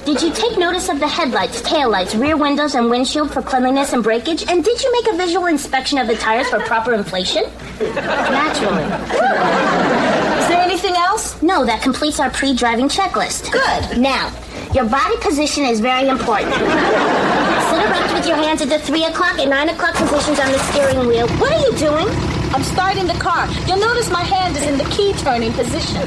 Did you take notice of the headlights, taillights, rear windows, and windshield for cleanliness and breakage? And did you make a visual inspection of the tires for proper inflation? Naturally. Is there anything else? No, that completes our pre-driving checklist. Good. Now, your body position is very important. Sit erect with your hands at the 3 o'clock and 9 o'clock positions on the steering wheel. What are you doing? I'm starting the car. You'll notice my hand is in the key turning position.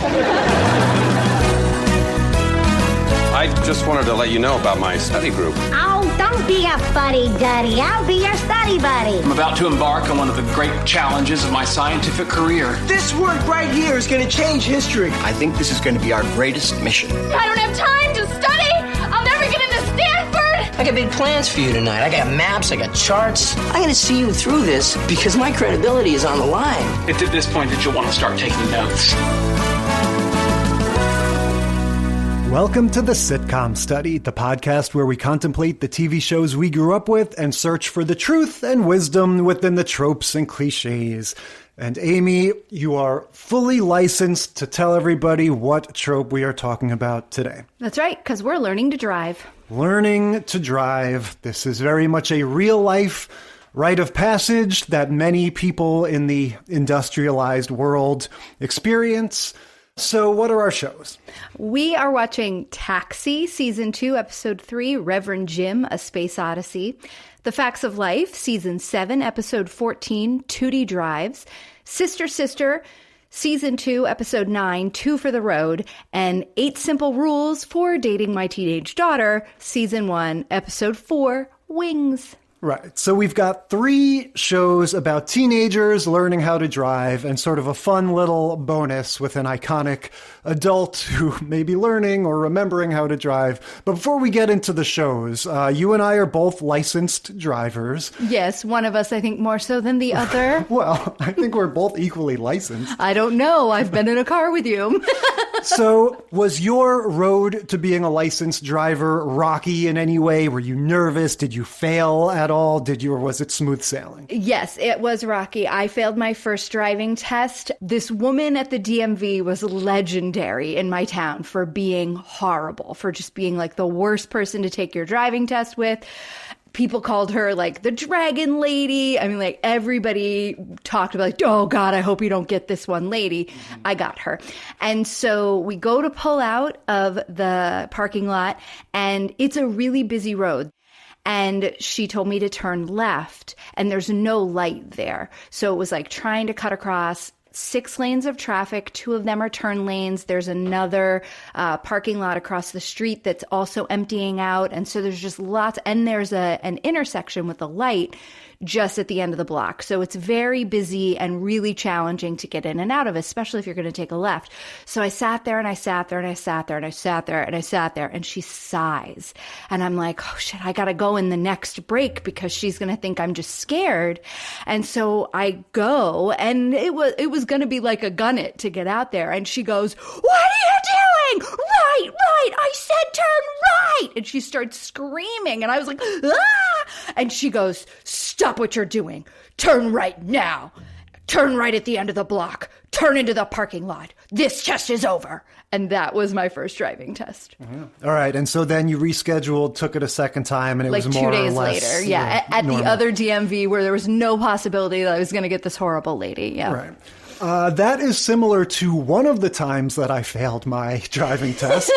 I just wanted to let you know about my study group. Oh, don't be a fuddy-duddy. I'll be your study buddy. I'm about to embark on one of the great challenges of my scientific career. This work right here is going to change history. I think this is going to be our greatest mission. I don't have time to study. I'll never get into Stanford. I got big plans for you tonight. I got maps, I got charts. I'm going to see you through this because my credibility is on the line. It's at this point that you'll want to start taking notes. Welcome to the Sitcom Study, the podcast where we contemplate the TV shows we grew up with and search for the truth and wisdom within the tropes and cliches. And Amy, you are fully licensed to tell everybody what trope we are talking about today. That's right, because we're learning to drive. Learning to drive. This is very much a real-life rite of passage that many people in the industrialized world experience. So what are our shows? We are watching Taxi, Season 2, Episode 3, Reverend Jim, A Space Odyssey. The Facts of Life, Season 7, Episode 14, Tootie Drives. Sister Sister, Season 2, Episode 9, Two for the Road. And 8 Simple Rules for Dating My Teenage Daughter, Season 1, Episode 4, Wings. Right. So we've got 3 shows about teenagers learning how to drive and sort of a fun little bonus with an iconic adult who may be learning or remembering how to drive. But before we get into the shows, you and I are both licensed drivers. Yes, one of us, I think, more so than the other. Well, I think we're both equally licensed. I don't know. I've been in a car with you. So was your road to being a licensed driver rocky in any way? Were you nervous? Did you fail at all? Or was it smooth sailing? Yes, it was rocky. I failed my first driving test. This woman at the DMV was legendary in my town for being horrible, for just being like the worst person to take your driving test with. People called her like the dragon lady. I mean, like everybody talked about like, oh God, I hope you don't get this one lady. Mm-hmm. I got her. And so we go to pull out of the parking lot and it's a really busy road. And she told me to turn left and there's no light there. So it was like trying to cut across 6 lanes of traffic. 2 of them are turn lanes. There's another parking lot across the street that's also emptying out. And so there's just lots. And there's an intersection with a light just at the end of the block. So it's very busy and really challenging to get in and out of, especially if you're going to take a left. So I sat there and I sat there and I sat there and I sat there and I sat there and she sighs. And I'm like, oh shit, I got to go in the next break because she's going to think I'm just scared. And so I go and it was going to be like a gun it to get out there. And she goes, what are you doing? Right. I said turn right. And she starts screaming. And I was like, ah! And she goes, stop what you're doing. Turn right now. Turn right at the end of the block. Turn into the parking lot. This test is over. And that was my first driving test. Mm-hmm. All right. And so then you rescheduled, took it a second time, and it like was more 2 days or less later. Yeah. At normal. The other DMV where there was no possibility that I was going to get this horrible lady. Yeah. Right. That is similar to one of the times that I failed my driving test.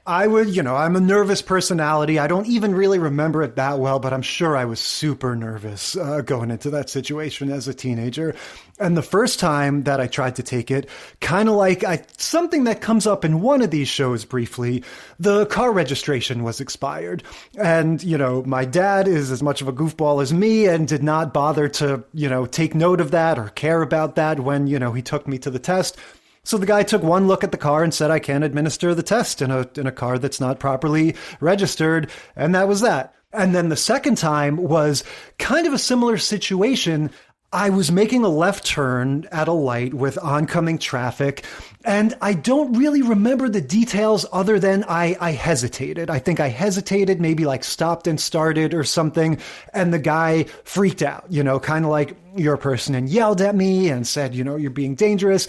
I'm a nervous personality. I don't even really remember it that well, but I'm sure I was super nervous going into that situation as a teenager. And the first time that I tried to take it, kind of like something that comes up in one of these shows briefly, the car registration was expired. And, my dad is as much of a goofball as me and did not bother to, take note of that or care about that when, he took me to the test. So the guy took one look at the car and said, I can't administer the test in a car that's not properly registered. And that was that. And then the second time was kind of a similar situation. I was making a left turn at a light with oncoming traffic, and I don't really remember the details other than I hesitated. I think I hesitated, maybe like stopped and started or something, and the guy freaked out, kind of like your person, and yelled at me and said, you're being dangerous.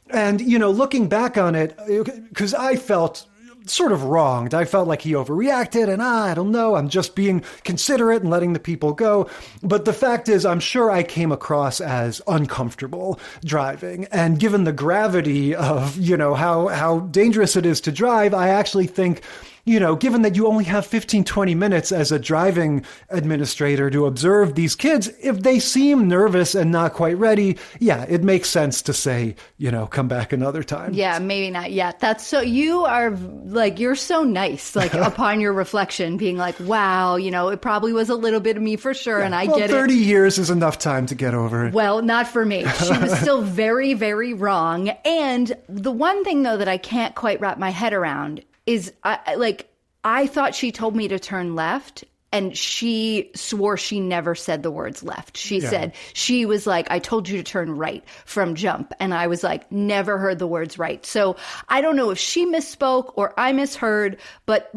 And, looking back on it, because I felt sort of wronged. I felt like he overreacted and I don't know, I'm just being considerate and letting the people go. But the fact is, I'm sure I came across as uncomfortable driving. And given the gravity of, how dangerous it is to drive, I actually think, given that you only have 15, 20 minutes as a driving administrator to observe these kids, if they seem nervous and not quite ready, yeah, it makes sense to say, come back another time. Yeah, maybe not yet. That's so, you're so nice, upon your reflection, being like, wow, it probably was a little bit of me for sure. Yeah, and I get 30 years is enough time to get over it. Well, not for me. She was still very, very wrong. And the one thing, though, that I can't quite wrap my head around is I thought she told me to turn left, and she swore she never said the words left. She said, she was like, I told you to turn right from jump. And I was like, never heard the words right. So I don't know if she misspoke or I misheard, but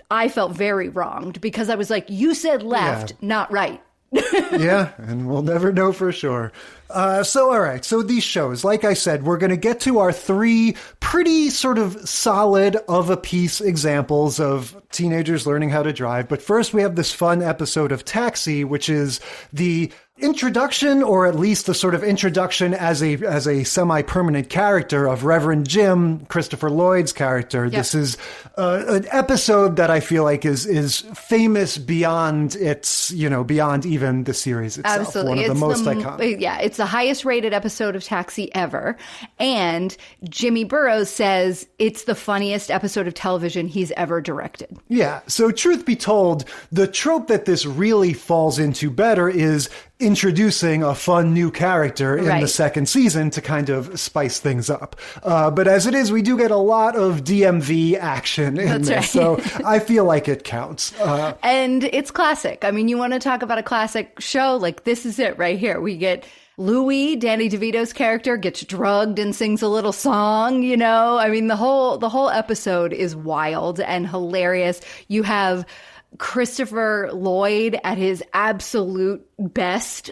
I felt very wronged because I was like, you said left, not right. Yeah, and we'll never know for sure. All right. So these shows, like I said, we're going to get to our 3 pretty sort of solid of a piece examples of teenagers learning how to drive. But first, we have this fun episode of Taxi, which is the introduction, or at least the sort of introduction as a semi-permanent character of Reverend Jim, Christopher Lloyd's character. Yep. This is an episode that I feel like is famous beyond its, beyond even the series itself. Absolutely. One of the most iconic. Yeah, it's the highest rated episode of Taxi ever. And Jimmy Burrows says it's the funniest episode of television he's ever directed. Yeah. So truth be told, the trope that this really falls into better is introducing a fun new character in the second season to kind of spice things up. But as it is, we do get a lot of DMV action in this. Right. So I feel like it counts. And it's classic. I mean, you want to talk about a classic show? This is it right here. We get Louis, Danny DeVito's character, gets drugged and sings a little song, I mean, the whole episode is wild and hilarious. You have Christopher Lloyd at his absolute best,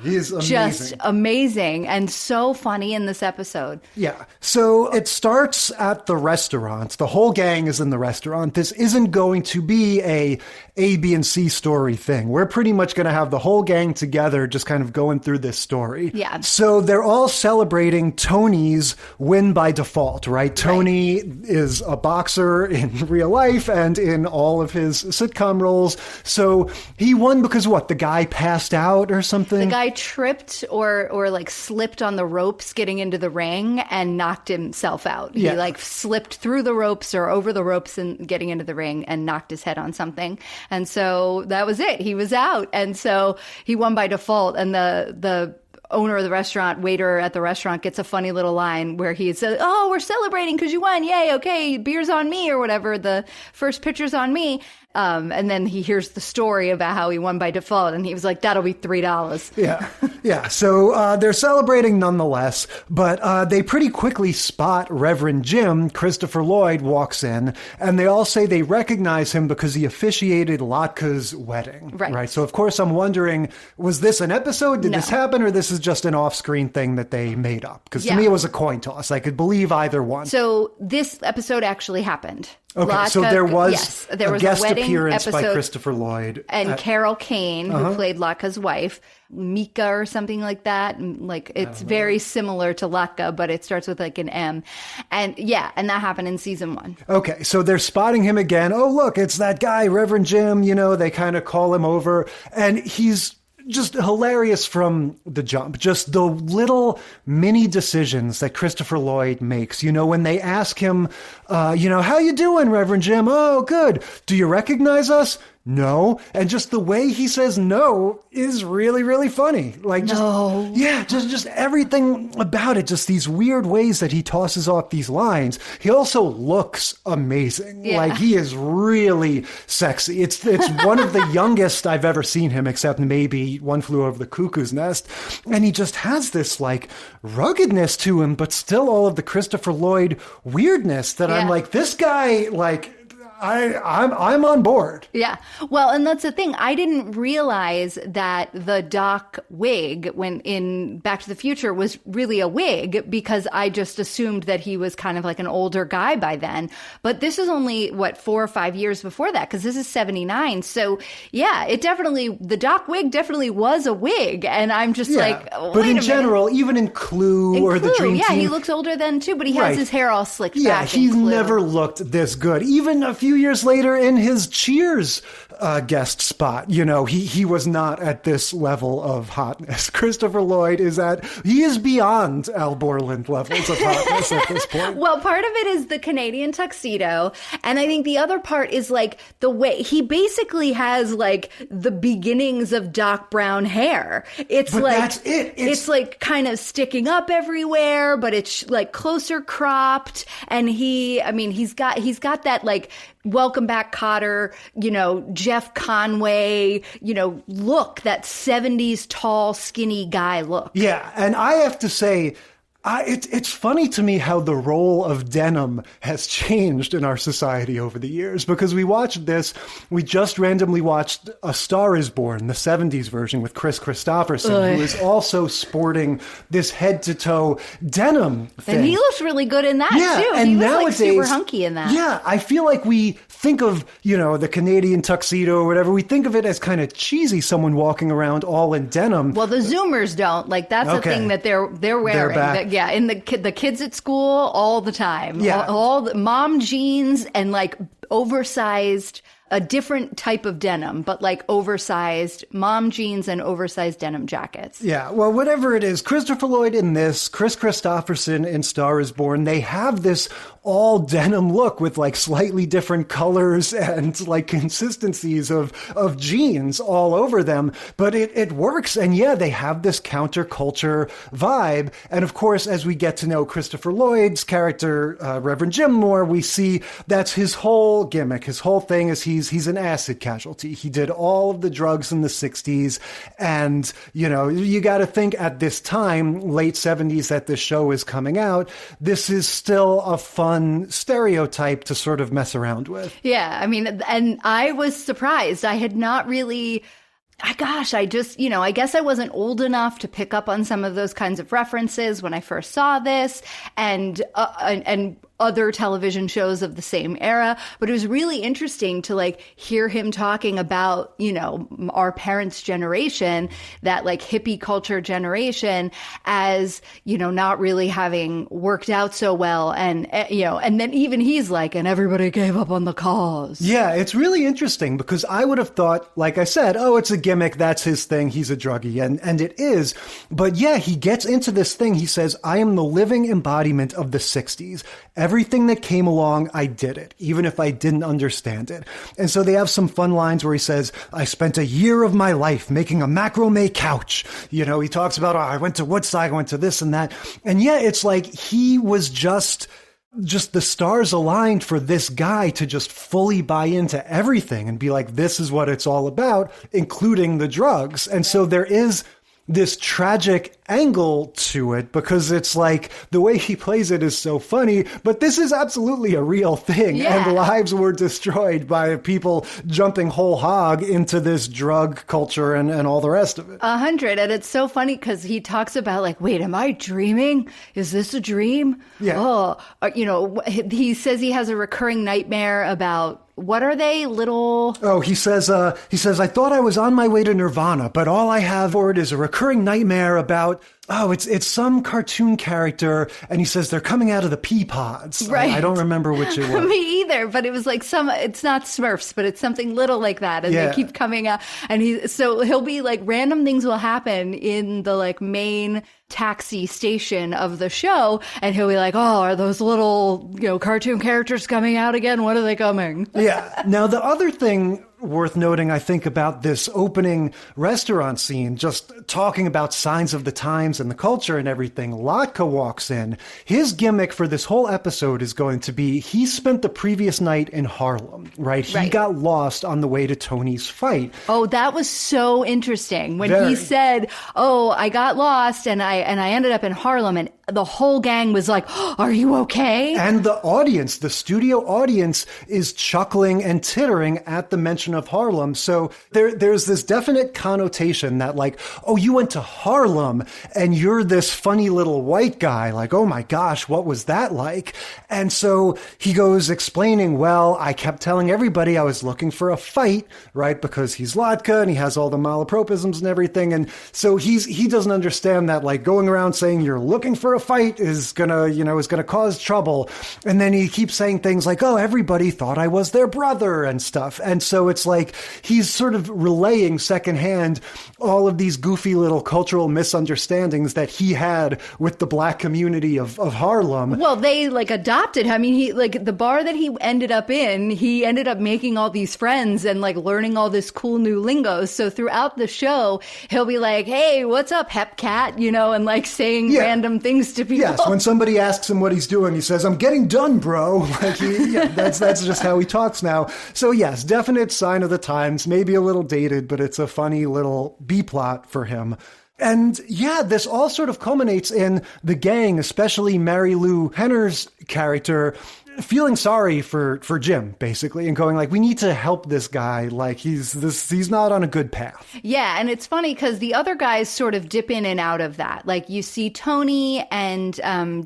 he's amazing. Just amazing and so funny in this episode. Yeah. So it starts at the restaurant. The whole gang is in the restaurant. This isn't going to be a B, and C story thing. We're pretty much going to have the whole gang together just kind of going through this story. Yeah. So they're all celebrating Tony's win by default, right? Tony is a boxer in real life and in all of his sitcom roles. So he won because what? The guy passed out or something? The guy tripped or slipped on the ropes getting into the ring and knocked himself out. He slipped through the ropes or over the ropes and getting into the ring and knocked his head on something. And so that was it. He was out. And so he won by default. And the owner of the restaurant, waiter at the restaurant, gets a funny little line where he says, "Oh, we're celebrating because you won. Yay. Okay. Beer's on me," or whatever. The first pitcher's on me. And then he hears the story about how he won by default, and he was like, that'll be $3. Yeah. So they're celebrating nonetheless, but they pretty quickly spot Reverend Jim. Christopher Lloyd walks in, and they all say they recognize him because he officiated Latka's wedding. Right. So, of course, I'm wondering, was this an episode? Did this happen, or this is just an off-screen thing that they made up? Because to me, it was a coin toss. I could believe either one. So this episode actually happened. Okay, so there was a guest appearance by Christopher Lloyd. And Carol Kane, who played Latka's wife, Mika or something like that. It's very similar to Latka, but it starts with an M. And and that happened in season 1. Okay, so they're spotting him again. Oh, look, it's that guy, Reverend Jim. They kind of call him over. And he's just hilarious from the jump. Just the little mini decisions that Christopher Lloyd makes. When they ask him, how you doing, Reverend Jim? Oh, good. Do you recognize us? No. And just the way he says no is really, really funny. Just everything about it. Just these weird ways that he tosses off these lines. He also looks amazing. Yeah. He is really sexy. It's one of the youngest I've ever seen him, except maybe One Flew Over the Cuckoo's Nest. And he just has this ruggedness to him, but still all of the Christopher Lloyd weirdness that I'm this guy, I'm on board. Yeah. Well, and that's the thing. I didn't realize that the Doc wig when in Back to the Future was really a wig because I just assumed that he was kind of like an older guy by then. But this is only, 4 or 5 years before that because this is 79. So, yeah, the Doc wig definitely was a wig. And I'm just like, but in general, even in Clue or the Dream Team. He looks older then too, but he has his hair all slicked back. Yeah, he's never looked this good. Even a few years later in his Cheers guest spot, he was not at this level of hotness. Christopher Lloyd he is beyond Al Borland levels of hotness at this point. Well, part of it is the Canadian tuxedo. And I think the other part is like the way he basically has like the beginnings of Doc Brown hair. But that's it. It's like kind of sticking up everywhere, but it's like closer cropped. And he's got that like Welcome Back, Kotter, Jeff Conway, look, that 70s tall, skinny guy look. Yeah, and I have to say, it's funny to me how the role of denim has changed in our society over the years, because we just randomly watched A Star is Born, the 70s version with Chris Christopherson, who is also sporting this head-to-toe denim thing. And he looks really good in that, too. And he nowadays, looks like super hunky in that. Yeah, I feel like we think of, the Canadian tuxedo or whatever, we think of it as kind of cheesy, someone walking around all in denim. Well, the Zoomers don't. Like, that's the thing that they're wearing. Yeah, and the kids at school all the time. Yeah. All the mom jeans and like oversized, a different type of denim, but like oversized mom jeans and oversized denim jackets. Yeah, well, whatever it is, Christopher Lloyd in this, Chris Christopherson in Star is Born, they have this all denim look with like slightly different colors and like consistencies of jeans all over them, but it works. And yeah, they have this counterculture vibe. And of course, as we get to know Christopher Lloyd's character, Reverend Jim more, we see that's his whole gimmick. His whole thing is he's an acid casualty. He did all of the drugs in the 60s. And, you got to think at this time, late 70s, that this show is coming out, this is still a fun stereotype to sort of mess around with. Yeah, and I was surprised. I had not really... I guess I wasn't old enough to pick up on some of those kinds of references when I first saw this and other television shows of the same era. But it was really interesting to like hear him talking about, our parents' generation, that like hippie culture generation as, not really having worked out so well. And, and then even he's like, and everybody gave up on the cause. Yeah, it's really interesting because I would have thought, like I said, it's a gimmick. That's his thing. He's a druggie. And it is. But yeah, he gets into this thing. He says, I am the living embodiment of the 60s. Everything that came along, I did it, even if I didn't understand it. And so they have some fun lines where he says, I spent a year of my life making a macrame couch. He talks about, I went to Woodstock, I went to this and that. And yeah, it's like he was just the stars aligned for this guy to just fully buy into everything and be like, this is what it's all about, including the drugs. And so there is this tragic angle to it because it's like the way he plays it is so funny, but this is absolutely a real thing. Yeah. And lives were destroyed by people jumping whole hog into this drug culture and all the rest of it. 100. And it's so funny because he talks about like, wait, am I dreaming? Is this a dream? Yeah. He says he has a recurring nightmare about what are they, little... Oh, he says, I thought I was on my way to Nirvana, but all I have for it is a recurring nightmare about, it's some cartoon character, and he says they're coming out of the pea pods. Right. I don't remember which it was. Me either, but it was like it's not Smurfs, but it's something little like that, and they keep coming out, and he'll be like, random things will happen in the like main taxi station of the show, and he'll be like, are those little cartoon characters coming out again? When are they coming? Yeah. Now the other thing worth noting, I think, about this opening restaurant scene, just talking about signs of the times and the culture and everything, Latka walks in. His gimmick for this whole episode is going to be he spent the previous night in Harlem, right? He got lost on the way to Tony's fight. Oh, that was so interesting when he said, I got lost and I ended up in Harlem, and the whole gang was like, are you okay? And the audience, the studio audience, is chuckling and tittering at the mention of Harlem. So there's this definite connotation that like, oh, you went to Harlem and you're this funny little white guy. Like, oh my gosh, what was that like? And so he goes explaining, well, I kept telling everybody I was looking for a fight, right? Because he's Latka and he has all the malapropisms and everything. And so he doesn't understand that like going around saying you're looking for a fight is gonna cause trouble. And then he keeps saying things like, oh, everybody thought I was their brother and stuff. And so it's like he's sort of relaying secondhand all of these goofy little cultural misunderstandings that he had with the black community of Harlem. Well, they like adopted him. I mean, he like the bar that he ended up in, he ended up making all these friends and like learning all this cool new lingo. So throughout the show, he'll be like, hey, what's up, hep cat? You know, and like saying random things to people. Yes, when somebody asks him what he's doing, he says, I'm getting done, bro. Like that's just how he talks now. So yes, definite sign of the times, maybe a little dated, but it's a funny little B-plot for him. And yeah, this all sort of culminates in the gang, especially Mary Lou Henner's character, feeling sorry for Jim, basically, and going like, we need to help this guy. Like he's not on a good path. Yeah. And it's funny because the other guys sort of dip in and out of that. Like you see Tony and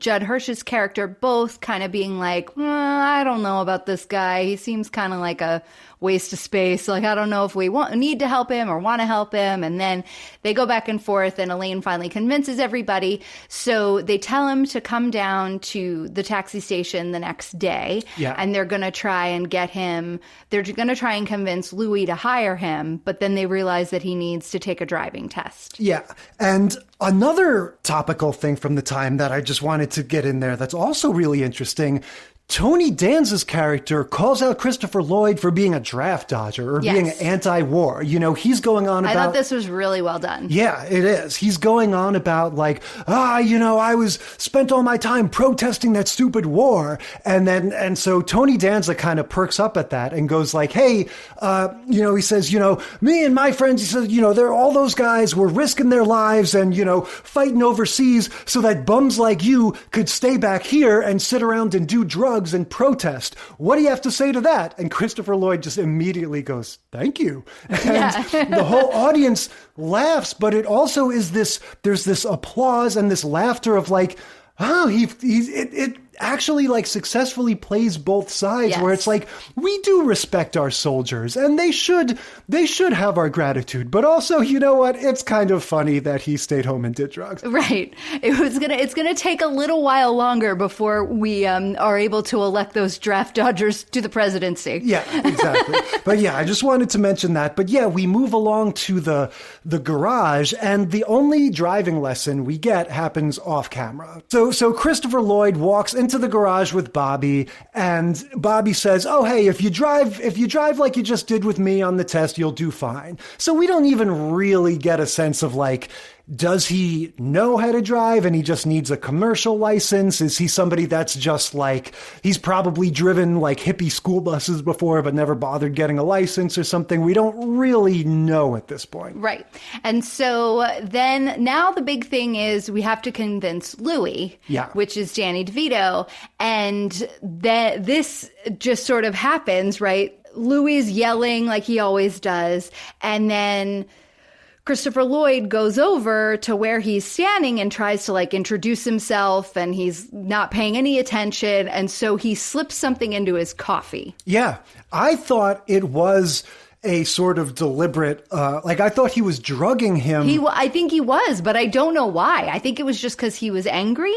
Judd Hirsch's character both kind of being like, I don't know about this guy. He seems kind of like a waste of space. Like, I don't know if we need to help him or want to help him. And then they go back and forth and Elaine finally convinces everybody. So they tell him to come down to the taxi station the next day. Yeah. And they're going to try and get him. They're going to try and convince Louis to hire him. But then they realize that he needs to take a driving test. Yeah. And another topical thing from the time that I just wanted to get in there that's also really interesting. Tony Danza's character calls out Christopher Lloyd for being a draft dodger or being anti-war. You know, he's going on about... I thought this was really well done. Yeah, it is. He's going on about like, I spent all my time protesting that stupid war. And so Tony Danza kind of perks up at that and goes like, hey, he says, me and my friends, he says, they're all those guys were risking their lives and, fighting overseas so that bums like you could stay back here and sit around and do drugs and protest. What do you have to say to that? And Christopher Lloyd just immediately goes, thank you. And the whole audience laughs, but it also is there's this applause and this laughter of like, it actually like successfully plays both sides where it's like, we do respect our soldiers and they should have our gratitude. But also, you know what? It's kind of funny that he stayed home and did drugs. Right. It's going to take a little while longer before we are able to elect those draft dodgers to the presidency. Yeah, exactly. But yeah, I just wanted to mention that. But yeah, we move along to the garage and the only driving lesson we get happens off camera. So Christopher Lloyd walks into the garage with Bobby and Bobby says, oh, hey, if you drive like you just did with me on the test, you'll do fine. So we don't even really get a sense of like, does he know how to drive and he just needs a commercial license? Is he somebody that's just like, he's probably driven like hippie school buses before but never bothered getting a license or something? We don't really know at this point. Right. And so then now the big thing is we have to convince Louis, which is Danny DeVito. And this just sort of happens, right? Louis is yelling like he always does. And then Christopher Lloyd goes over to where he's standing and tries to like introduce himself and he's not paying any attention. And so he slips something into his coffee. Yeah, I thought it was a sort of deliberate, I thought he was drugging him. I think he was, but I don't know why. I think it was just because he was angry.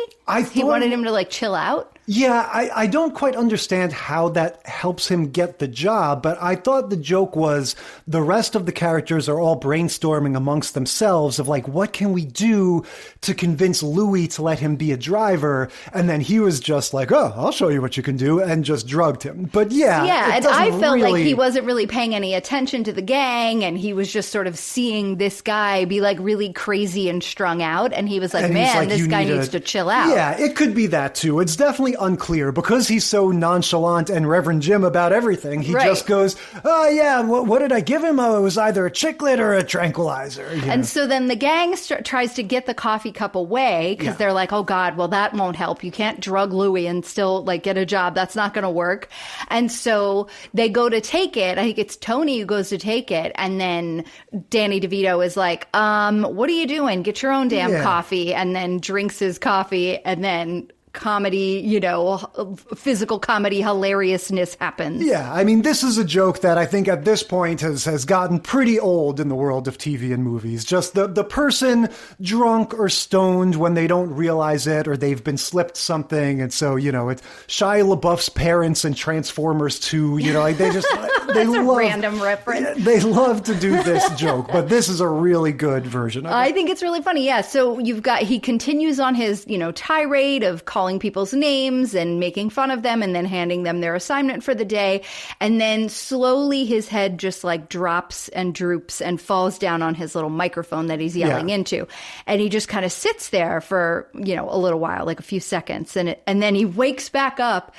He wanted him to like chill out. Yeah, I don't quite understand how that helps him get the job, but I thought the joke was the rest of the characters are all brainstorming amongst themselves of like, what can we do to convince Louis to let him be a driver? And then he was just like, oh, I'll show you what you can do, and just drugged him. But yeah, and I felt like he wasn't really paying any attention to the gang, and he was just sort of seeing this guy be like really crazy and strung out, and he was like, man, this guy needs to chill out. Yeah, it could be that too. It's definitely really unclear because he's so nonchalant and Reverend Jim about everything. He just goes, oh yeah, what did I give him? Oh, it was either a chiclet or a tranquilizer. And so then the gang tries to get the coffee cup away because they're like, oh God, well that won't help. You can't drug Louis and still like get a job. That's not going to work. And so they go to take it. I think it's Tony who goes to take it. And then Danny DeVito is like, what are you doing? Get your own damn coffee. And then drinks his coffee, and then comedy, physical comedy hilariousness happens. Yeah, I mean, this is a joke that I think at this point has gotten pretty old in the world of TV and movies. Just the person drunk or stoned when they don't realize it, or they've been slipped something. And so, it's Shia LaBeouf's parents in Transformers 2, like they just, they love a random reference. They love to do this joke, but this is a really good version of it. I think it's really funny. Yeah. So he continues on his, tirade of calling people's names and making fun of them and then handing them their assignment for the day. And then slowly his head just like drops and droops and falls down on his little microphone that he's yelling into. And he just kind of sits there for, a little while, like a few seconds. And then he wakes back up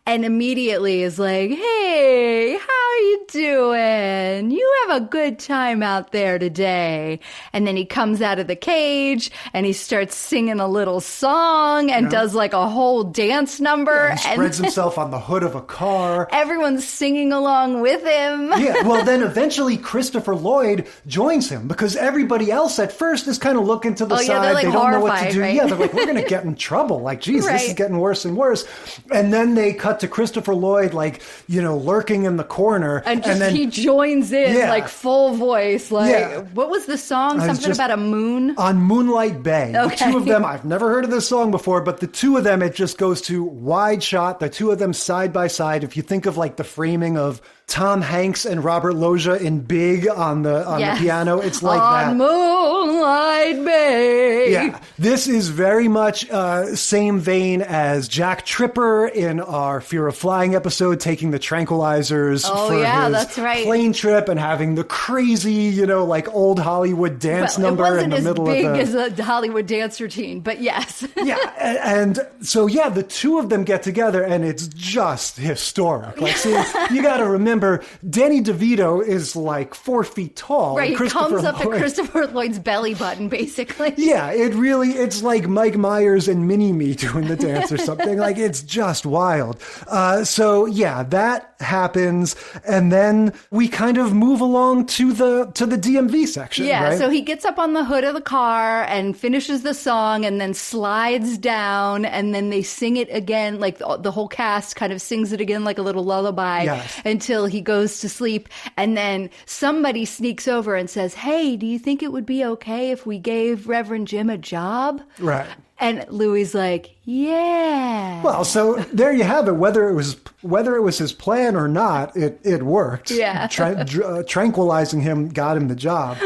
and immediately is like, hey, how are you doing? You have a good time out there today. And then he comes out of the cage and he starts singing a little song and does like a whole dance number. He spreads himself on the hood of a car. Everyone's singing along with him. Yeah, well, then eventually Christopher Lloyd joins him because everybody else at first is kind of looking to the side. They're like they don't know what to do. Right? Yeah, they're like, we're going to get in trouble. Like, geez, this is getting worse and worse. And then they cut to Christopher Lloyd, like, lurking in the corner. And then he joins in, like, full voice. Like, what was the song? Something about a moon? On Moonlight Bay. Okay. The two of them, I've never heard of this song before, but the two of them, it just goes to wide shot, the two of them side by side. If you think of like the framing of Tom Hanks and Robert Loggia in Big on the piano, it's like that. On Moonlight Bay. Yeah, this is very much same vein as Jack Tripper in our Fear of Flying episode, taking the tranquilizers for his plane trip and having the crazy, like old Hollywood dance number in the middle of the... It wasn't as big as a Hollywood dance routine, but yes. Yeah, and so the two of them get together and it's just historic. Like, see, you got to remember, Danny DeVito is like 4 feet tall. Right, he comes up to Christopher Lloyd's belly button, basically. Yeah, it's like Mike Myers and Mini-Me doing the dance or something. Like, it's just wild. That happens. And then we kind of move along to the DMV section. Yeah, right? So he gets up on the hood of the car and finishes the song and then slides down, and then they sing it again. Like the whole cast kind of sings it again like a little lullaby until he goes to sleep. And then somebody sneaks over and says, hey, do you think it would be okay if we gave Reverend Jim a job? Right. And Louis like, yeah. Well, so there you have it. Whether it was his plan or not, it worked. Yeah. Tranquilizing him got him the job.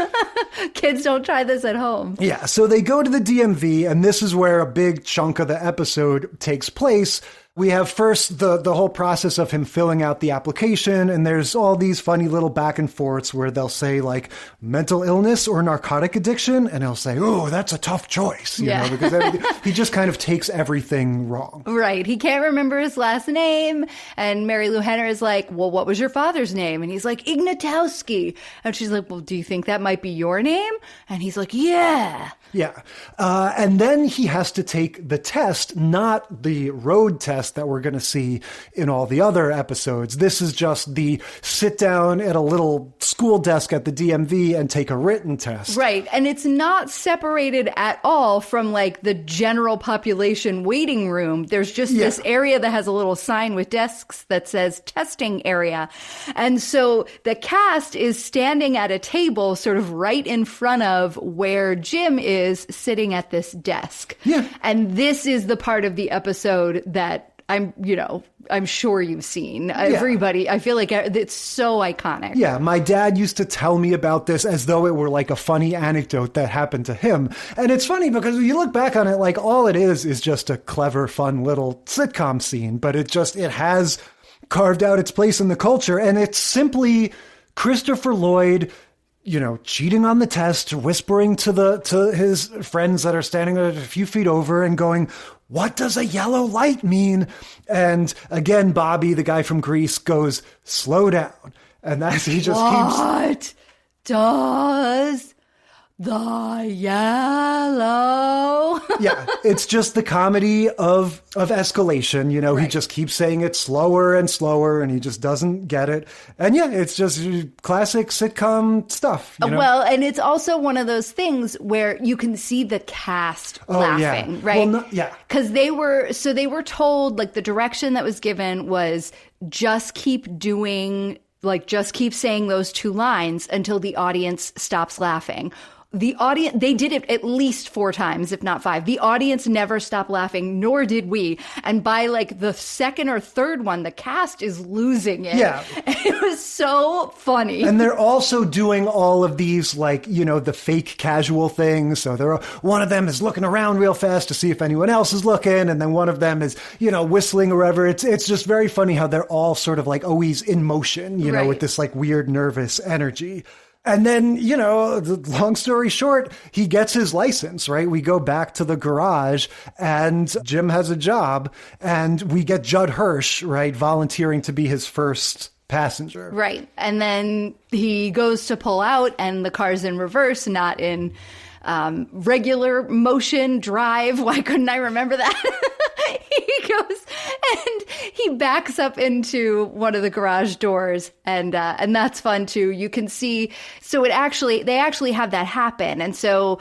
Kids, don't try this at home. Yeah. So they go to the DMV, and this is where a big chunk of the episode takes place. We have first the whole process of him filling out the application, and there's all these funny little back and forths where they'll say like mental illness or narcotic addiction, and he'll say, oh, that's a tough choice, you know, because he just kind of takes everything wrong. Right. He can't remember his last name, and Mary Lou Henner is like, well, what was your father's name? And he's like, Ignatowski. And she's like, well, do you think that might be your name? And he's like, yeah. Yeah. And then he has to take the test, not the road test that we're going to see in all the other episodes. This is just the sit down at a little school desk at the DMV and take a written test. Right. And it's not separated at all from like the general population waiting room. There's just this area that has a little sign with desks that says testing area. And so the cast is standing at a table sort of right in front of where Jim is sitting at this desk. Yeah. And this is the part of the episode that I'm sure you've seen. Everybody, I feel like it's so iconic. Yeah, my dad used to tell me about this as though it were like a funny anecdote that happened to him. And it's funny because when you look back on it, like all it is just a clever, fun little sitcom scene, but it has carved out its place in the culture. And it's simply Christopher Lloyd, cheating on the test, whispering to his friends that are standing a few feet over and going, what does a yellow light mean? And again, Bobby, the guy from Greece, goes, slow down. And that's, he just keeps... What does the yellow? Yeah, it's just the comedy of escalation. You know, Right. He just keeps saying it slower and slower, and he just doesn't get it. And yeah, it's just classic sitcom stuff. You know? Well, and it's also one of those things where you can see the cast laughing, right? Well, yeah. Because they were told, like, the direction that was given was just keep saying those two lines until the audience stops laughing. The audience, they did it at least 4 times, if not 5. The audience never stopped laughing, nor did we. And by like the second or third one, the cast is losing it. Yeah. It was so funny. And they're also doing all of these, like, you know, the fake casual things. So one of them is looking around real fast to see if anyone else is looking. And then one of them is, you know, whistling or whatever. It's just very funny how they're all sort of like always in motion, you know, Right. with this like weird nervous energy. And then, you know, long story short, he gets his license, right? We go back to the garage and Jim has a job and we get Judd Hirsch, right, volunteering to be his first passenger. Right. And then he goes to pull out and the car's in reverse, not in regular motion drive. Why couldn't I remember that? He goes and he backs up into one of the garage doors, and that's fun too. You can see, so they actually have that happen, and so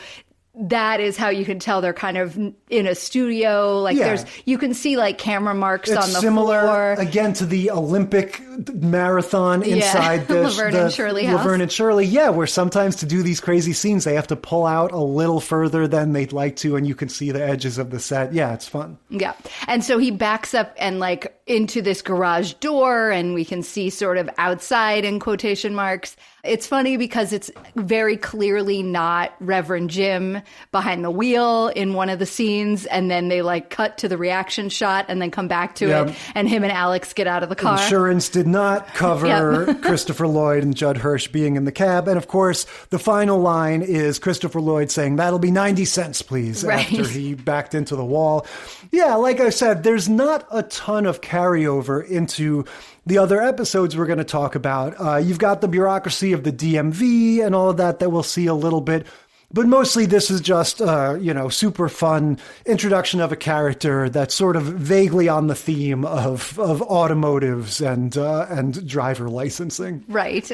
that is how you can tell they're kind of in a studio. Like you can see like camera marks on the similar, floor. Again, to the Olympic marathon inside the Laverne and Shirley house. Laverne and Shirley, yeah, where sometimes to do these crazy scenes, they have to pull out a little further than they'd like to, and you can see the edges of the set. Yeah, it's fun. Yeah. And so he backs up and like into this garage door, and we can see sort of outside in quotation marks. It's funny because it's very clearly not Reverend Jim behind the wheel in one of the scenes, and then they like cut to the reaction shot and then come back to it, and him and Alex get out of the car. Insurance did not cover Christopher Lloyd and Judd Hirsch being in the cab. And of course, the final line is Christopher Lloyd saying, "That'll be 90 cents, please," after he backed into the wall. Yeah, like I said, there's not a ton of carryover into the other episodes we're going to talk about. You've got the bureaucracy of the DMV and all of that we'll see a little bit. But mostly this is just, super fun introduction of a character that's sort of vaguely on the theme of automotives and driver licensing. Right.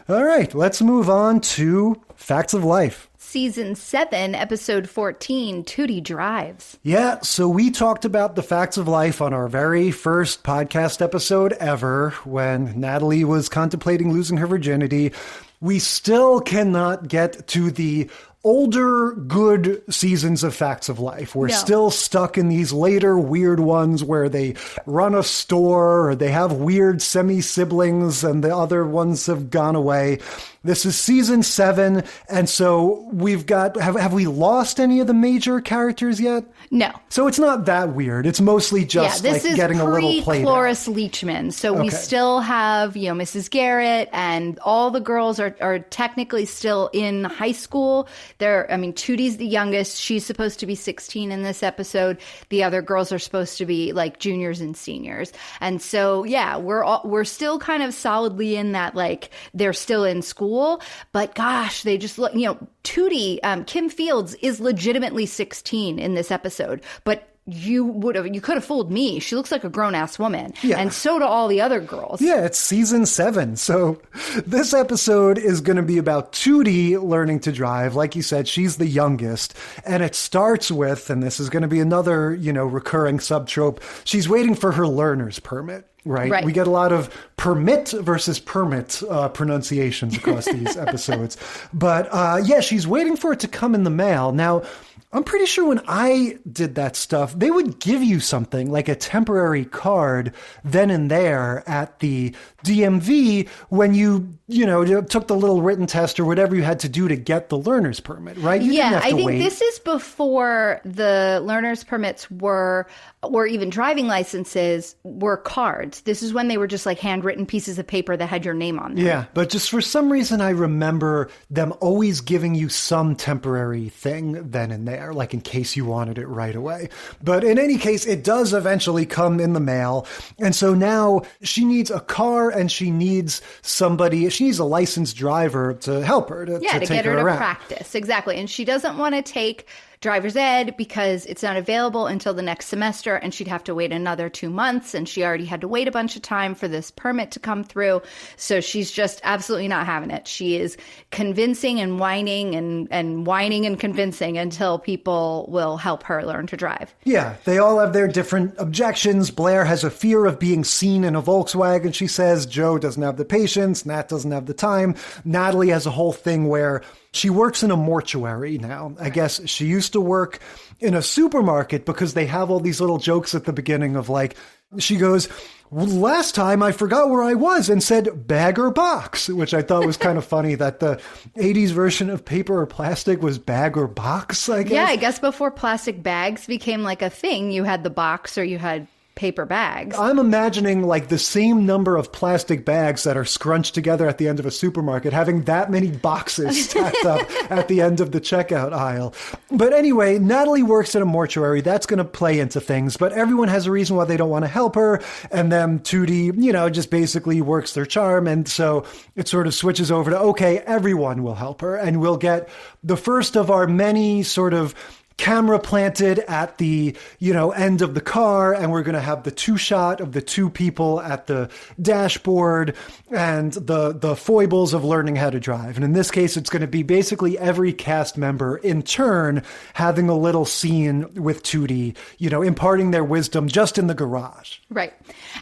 All right, let's move on to Facts of Life. Season 7, episode 14, Tootie Drives. Yeah, so we talked about the Facts of Life on our very first podcast episode ever when Natalie was contemplating losing her virginity. We still cannot get to the older, good seasons of Facts of Life. We're still stuck in these later weird ones where they run a store or they have weird semi-siblings and the other ones have gone away. This is season 7, and so we've got... Have we lost any of the major characters yet? No. So it's not that weird. It's mostly just like getting a little played out. Cloris Leachman. So we still have, Mrs. Garrett, and all the girls are technically still in high school. Tootie's the youngest. She's supposed to be 16 in this episode. The other girls are supposed to be like juniors and seniors. And so, we're still kind of solidly in that, like, they're still in school. But gosh, they just look, Tootie, Kim Fields is legitimately 16 in this episode, but you could have fooled me. She looks like a grown-ass woman. Yeah. And so do all the other girls. Yeah, it's season 7. So this episode is going to be about Tootie learning to drive. Like you said, she's the youngest. And it starts with, and this is going to be another, recurring subtrope, she's waiting for her learner's permit. Right. We get a lot of permit versus permit pronunciations across these episodes. But she's waiting for it to come in the mail. Now, I'm pretty sure when I did that stuff, they would give you something like a temporary card then and there at the DMV when you took the little written test or whatever you had to do to get the learner's permit, right? You didn't have to wait. This is before the learner's permits or even driving licenses were cards. This is when they were just like handwritten pieces of paper that had your name on them. Yeah, but just for some reason, I remember them always giving you some temporary thing then and there. there, like in case you wanted it right away. But in any case, it does eventually come in the mail. And so now she needs a car and she needs a licensed driver to help her, to get take her to around. practice. Exactly. And she doesn't want to take driver's ed because it's not available until the next semester, and she'd have to wait another 2 months, and she already had to wait a bunch of time for this permit to come through. So she's just absolutely not having it. She is convincing and whining and whining and convincing until people will help her learn to drive. Yeah, they all have their different objections. Blair has a fear of being seen in a Volkswagen, she says. Joe doesn't have the patience. Nat doesn't have the time. Natalie has a whole thing where she works in a mortuary now. I guess she used to work in a supermarket because they have all these little jokes at the beginning of like, she goes, last time I forgot where I was and said bag or box, which I thought was kind of funny that the 80s version of paper or plastic was bag or box, I guess. Yeah, I guess before plastic bags became like a thing, you had the box or you had paper bags. I'm imagining like the same number of plastic bags that are scrunched together at the end of a supermarket, having that many boxes stacked up at the end of the checkout aisle. But anyway, Natalie works in a mortuary. That's going to play into things, but everyone has a reason why they don't want to help her. And then Tootie, just basically works their charm. And so it sort of switches over to, okay, everyone will help her. And we'll get the first of our many sort of camera planted at the, end of the car, and we're going to have the two shot of the two people at the dashboard and the foibles of learning how to drive. And in this case, it's going to be basically every cast member in turn having a little scene with Tootie, imparting their wisdom just in the garage. Right.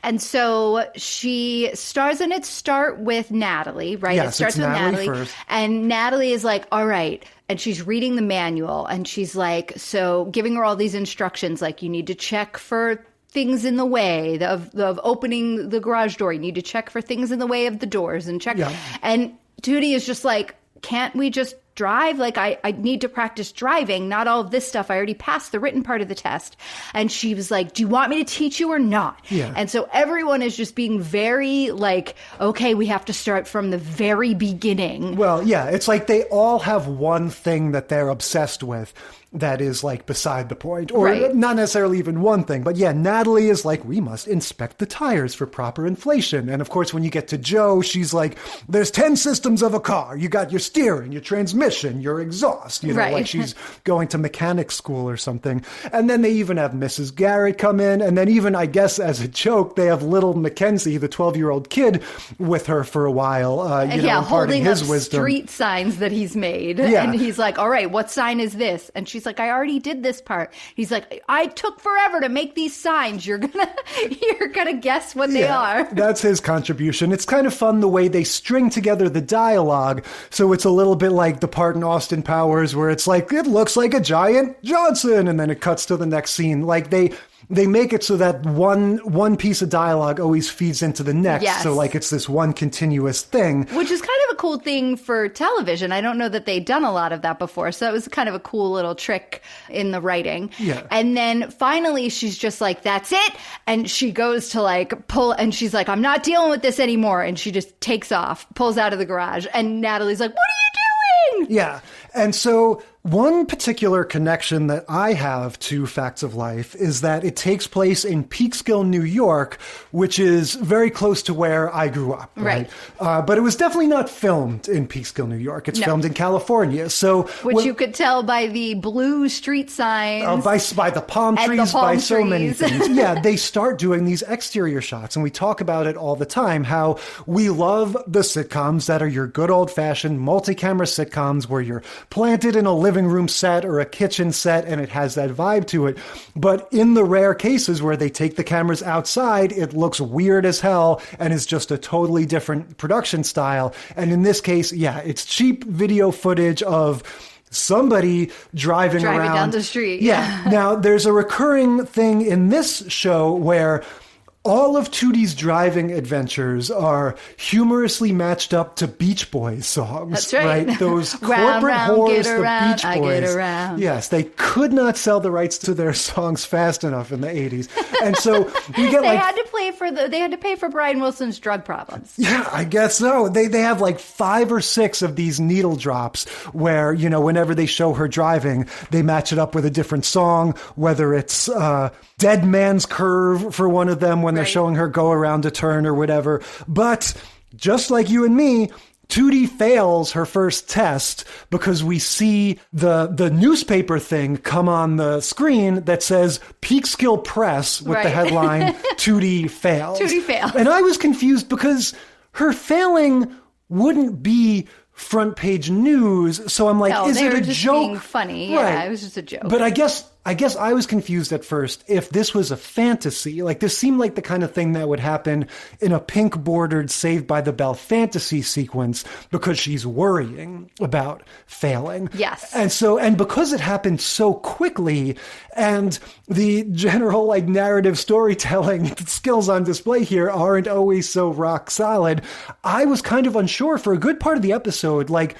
And so she start with Natalie, right? Yes, it starts it's with Natalie first. And Natalie is like, all right. And she's reading the manual and she's like, so giving her all these instructions, like you need to check for things in the way of opening the garage door. You need to check for things in the way of the doors and check. Yeah. And Tootie is just like, can't we just drive? Like, I need to practice driving, not all of this stuff. I already passed the written part of the test. And she was like, do you want me to teach you or not? Yeah. And so everyone is just being very like, okay, we have to start from the very beginning. Well, yeah, it's like they all have one thing that they're obsessed with that is like beside the point, or right. Not necessarily even one thing. But yeah, Natalie is like, we must inspect the tires for proper inflation. And of course, when you get to Joe, she's like, there's 10 systems of a car. You got your steering, your transmission, your exhaust, right. Like she's going to mechanic school or something. And then they even have Mrs. Garrett come in. And then even, I guess, as a joke, they have little Mackenzie, the 12-year-old kid, with her for a while, imparting holding his up wisdom. Street signs that he's made. Yeah. And he's like, all right, what sign is this? And she's like, I already did this part. He's like, I took forever to make these signs. You're gonna guess what they are. That's his contribution. It's kind of fun the way they string together the dialogue. So it's a little bit like the part in Austin Powers where it's like, it looks like a giant Johnson. And then it cuts to the next scene. Like they make it so that one piece of dialogue always feeds into the next. Yes. So like it's this one continuous thing. Which is kind of a cool thing for television. I don't know that they'd done a lot of that before. So it was kind of a cool little trick in the writing. Yeah. And then finally she's just like, that's it. And she goes to like pull, and she's like, I'm not dealing with this anymore. And she just takes off, pulls out of the garage. And Natalie's like, what are you doing? Yeah. And so one particular connection that I have to Facts of Life is that it takes place in Peekskill, New York, which is very close to where I grew up. Right. But it was definitely not filmed in Peekskill, New York. It's filmed in California. Which you could tell by the blue street signs. By the palm trees, by so many things. Yeah, they start doing these exterior shots. And we talk about it all the time, how we love the sitcoms that are your good old-fashioned multi-camera sitcoms where you're planted in a living room set or a kitchen set and it has that vibe to it. But in the rare cases where they take the cameras outside, it looks weird as hell and is just a totally different production style. And in this case, yeah, it's cheap video footage of somebody driving around down the street. Yeah. Now, there's a recurring thing in this show where all of Tootie's driving adventures are humorously matched up to Beach Boys songs. That's right. Those Round, corporate round, whores, get around, the Beach I Boys. get around. Yes, they could not sell the rights to their songs fast enough in the 80s. And so we get they had to pay for Brian Wilson's drug problems. Yeah, I guess so. They have like 5 or 6 of these needle drops where, you know, whenever they show her driving, they match it up with a different song, whether it's Dead Man's Curve for one of them when they're showing her go around a turn or whatever. But just like you and me, Tootie fails her first test because we see the newspaper thing come on the screen that says Peekskill Press with the headline, Tootie fails. Tootie fails. And I was confused because her failing wouldn't be front page news. So I'm like, is it a just joke? Being funny. Right. Yeah, it was just a joke. But I guess I was confused at first if this was a fantasy. Like, this seemed like the kind of thing that would happen in a pink bordered Saved by the Bell fantasy sequence because she's worrying about failing. Yes. And because it happened so quickly and the general like narrative storytelling skills on display here aren't always so rock solid, I was kind of unsure for a good part of the episode. Like,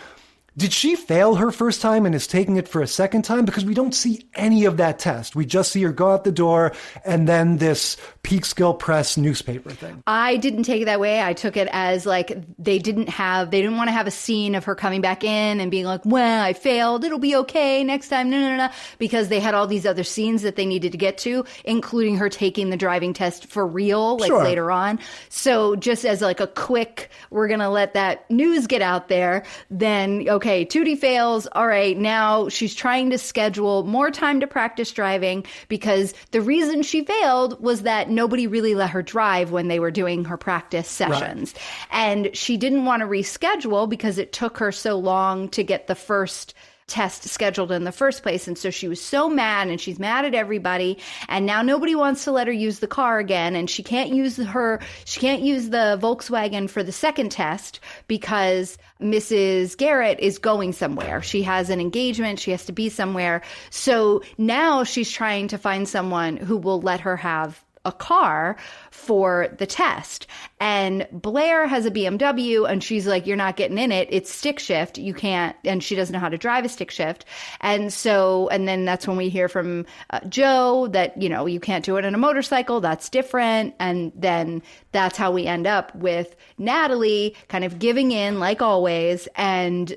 did she fail her first time and is taking it for a second time? Because we don't see any of that test. We just see her go out the door and then this Peekskill Press newspaper thing. I didn't take it that way. I took it as like they didn't want to have a scene of her coming back in and being like, well, I failed. It'll be okay next time. No. Because they had all these other scenes that they needed to get to, including her taking the driving test for real, like later on. So just as like a quick, we're going to let that news get out there, then okay, Tootie fails. All right, now she's trying to schedule more time to practice driving because the reason she failed was that nobody really let her drive when they were doing her practice sessions. Right. And she didn't want to reschedule because it took her so long to get the first test scheduled in the first place. And so she was so mad, and she's mad at everybody. And now nobody wants to let her use the car again. And she can't use the Volkswagen for the second test because Mrs. Garrett is going somewhere. She has an engagement. She has to be somewhere. So now she's trying to find someone who will let her have a car for the test. And Blair has a BMW and she's like, you're not getting in it. It's stick shift. You can't. And she doesn't know how to drive a stick shift. And then that's when we hear from Joe that, you know, you can't do it on a motorcycle. That's different. And then that's how we end up with Natalie kind of giving in like always and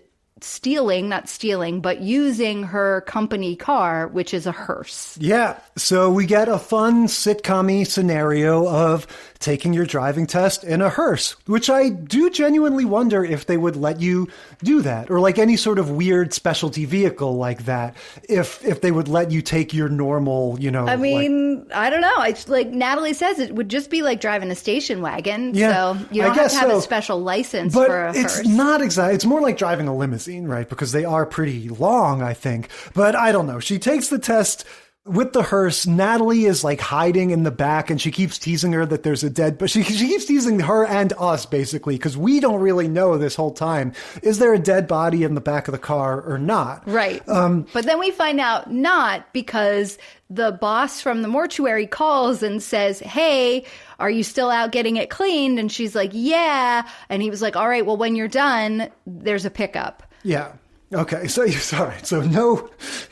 using her company car, which is a hearse. Yeah. So we get a fun sitcom-y scenario of taking your driving test in a hearse, which I do genuinely wonder if they would let you do that, or like any sort of weird specialty vehicle like that, if they would let you take your normal, you know. I mean, I don't know. It's like Natalie says, it would just be like driving a station wagon. Yeah, so you don't have to have a special license for a hearse. It's not exactly. It's more like driving a limousine, right? Because they are pretty long, I think. But I don't know. She takes the test with the hearse. Natalie is like hiding in the back and she keeps teasing her that there's a but she keeps teasing her and us basically because we don't really know this whole time. Is there a dead body in the back of the car or not? Right. But then we find out not, because the boss from the mortuary calls and says, hey, are you still out getting it cleaned? And she's like, yeah. And he was like, all right, well, when you're done, there's a pickup. Yeah. Okay, so sorry. So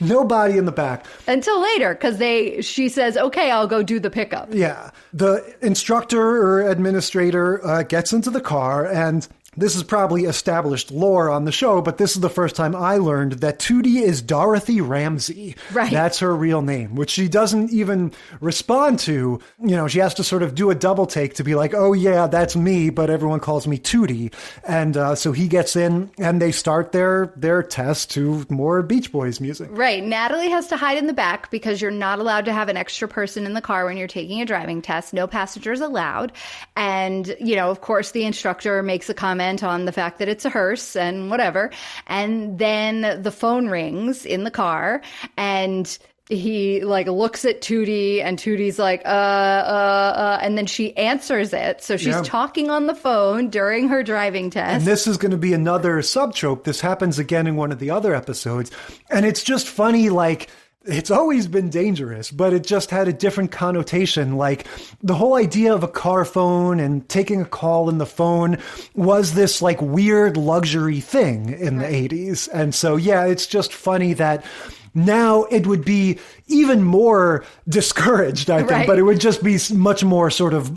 no body in the back until later, because she says, "Okay, I'll go do the pickup." Yeah, the instructor or administrator gets into the car, and this is probably established lore on the show, but this is the first time I learned that Tootie is Dorothy Ramsey. Right, that's her real name, which she doesn't even respond to. You know, she has to sort of do a double take to be like, "Oh yeah, that's me," but everyone calls me Tootie, and so he gets in, and they start their test to more Beach Boys music. Right, Natalie has to hide in the back because you're not allowed to have an extra person in the car when you're taking a driving test. No passengers allowed, and you know, of course, the instructor makes a comment on the fact that it's a hearse and whatever. And then the phone rings in the car and he like looks at Tootie and Tootie's like, and then she answers it. So she's talking on the phone during her driving test. And this is going to be another subtrope. This happens again in one of the other episodes. And it's just funny, like, it's always been dangerous, but it just had a different connotation. Like the whole idea of a car phone and taking a call in the phone was this like weird luxury thing in the 80s. And so, yeah, it's just funny that now it would be even more discouraged, I think, but it would just be much more sort of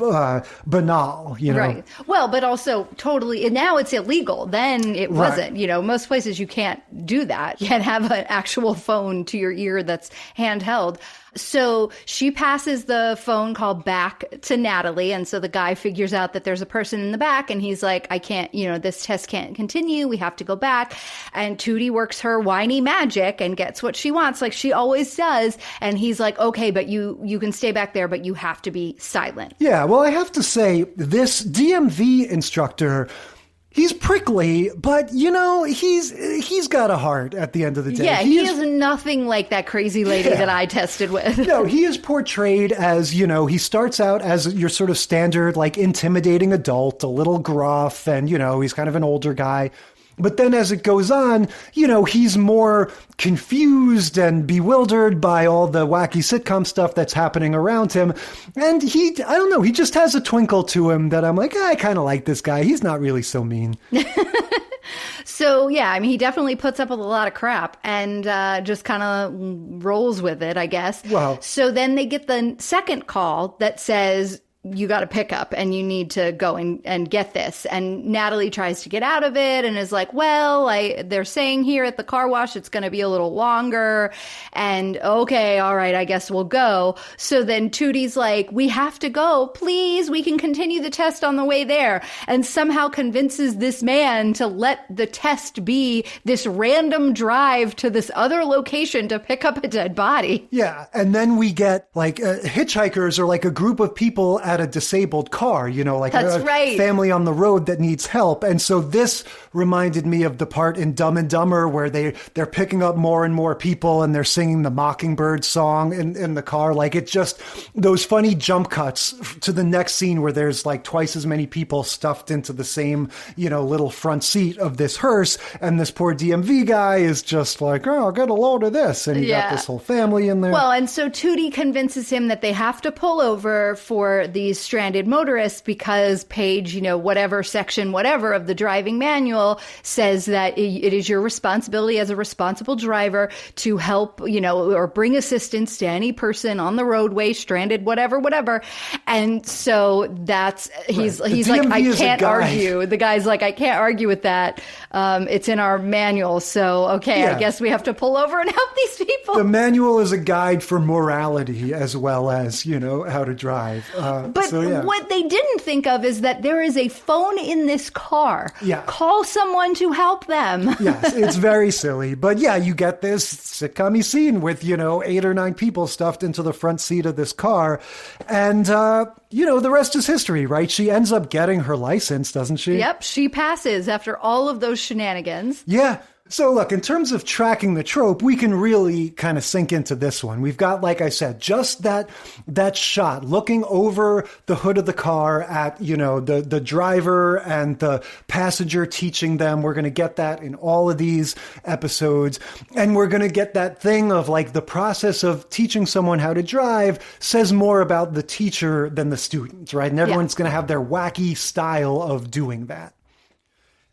banal, you know? Right. Well, but also totally, and now it's illegal. Then it wasn't, you know, most places you can't do that. You can't have an actual phone to your ear that's handheld. So she passes the phone call back to Natalie. And so the guy figures out that there's a person in the back and he's like, I can't, you know, this test can't continue. We have to go back. And Tootie works her whiny magic and gets what she wants, like she always does. And he's like, okay, but you can stay back there, but you have to be silent. Yeah, well, I have to say, this DMV instructor, he's prickly, but, you know, he's got a heart at the end of the day. Yeah, he is nothing like that crazy lady that I tested with. No, he is portrayed as, you know, he starts out as your sort of standard, like, intimidating adult, a little gruff, and, you know, he's kind of an older guy. But then as it goes on, you know, he's more confused and bewildered by all the wacky sitcom stuff that's happening around him. And I don't know, he just has a twinkle to him that I'm like, I kind of like this guy. He's not really so mean. So, yeah, I mean, he definitely puts up with a lot of crap and just kind of rolls with it, I guess. Wow. So then they get the second call that says, you got to pick up and you need to go and get this. And Natalie tries to get out of it and is like, well, they're saying here at the car wash, it's going to be a little longer. And okay, all right, I guess we'll go. So then Tootie's like, we have to go. Please, we can continue the test on the way there. And somehow convinces this man to let the test be this random drive to this other location to pick up a dead body. Yeah. And then we get like hitchhikers or like a group of people at a disabled car, you know, like a family on the road that needs help. And so this reminded me of the part in Dumb and Dumber where they're picking up more and more people and they're singing the Mockingbird song in the car. Like it just, those funny jump cuts to the next scene where there's like twice as many people stuffed into the same, you know, little front seat of this hearse. And this poor DMV guy is just like, oh, I'll get a load of this. And you got this whole family in there. Well, and so Tootie convinces him that they have to pull over for these stranded motorists because page, you know, whatever section, whatever of the driving manual says that it is your responsibility as a responsible driver to help, you know, or bring assistance to any person on the roadway, stranded, whatever. And so that's, he's like, I can't argue. The guy's like, I can't argue with that. It's in our manual. So, okay, I guess we have to pull over and help these people. The manual is a guide for morality as well as, you know, how to drive. But what they didn't think of is that there is a phone in this car. Yeah. Call someone to help them. Yes, it's very silly. But yeah, you get this sitcom-y scene with, you know, 8 or 9 people stuffed into the front seat of this car. And, you know, the rest is history, right? She ends up getting her license, doesn't she? Yep, she passes after all of those shenanigans. Yeah. So look, in terms of tracking the trope, we can really kind of sink into this one. We've got, like I said, just that shot looking over the hood of the car at, you know, the driver and the passenger teaching them. We're going to get that in all of these episodes. And we're going to get that thing of like the process of teaching someone how to drive says more about the teacher than the student, right? And everyone's going to have their wacky style of doing that.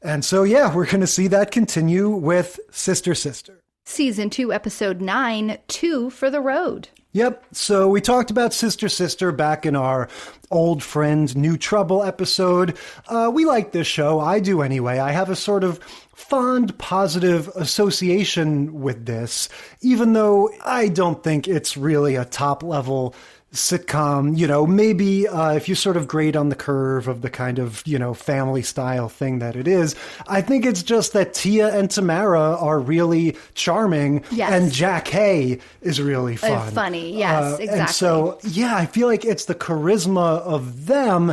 And so, yeah, we're going to see that continue with Sister Sister. Season 2, Episode 9, 2 for the Road. Yep. So we talked about Sister Sister back in our Old Friend, New Trouble episode. We like this show. I do anyway. I have a sort of fond, positive association with this, even though I don't think it's really a top-level sitcom. You know, maybe if you sort of grade on the curve of the kind of, you know, family style thing that it is, I think it's just that Tia and Tamara are really charming. Yes. And Jack Hay is really fun. Funny, yes, exactly. And so, yeah, I feel like it's the charisma of them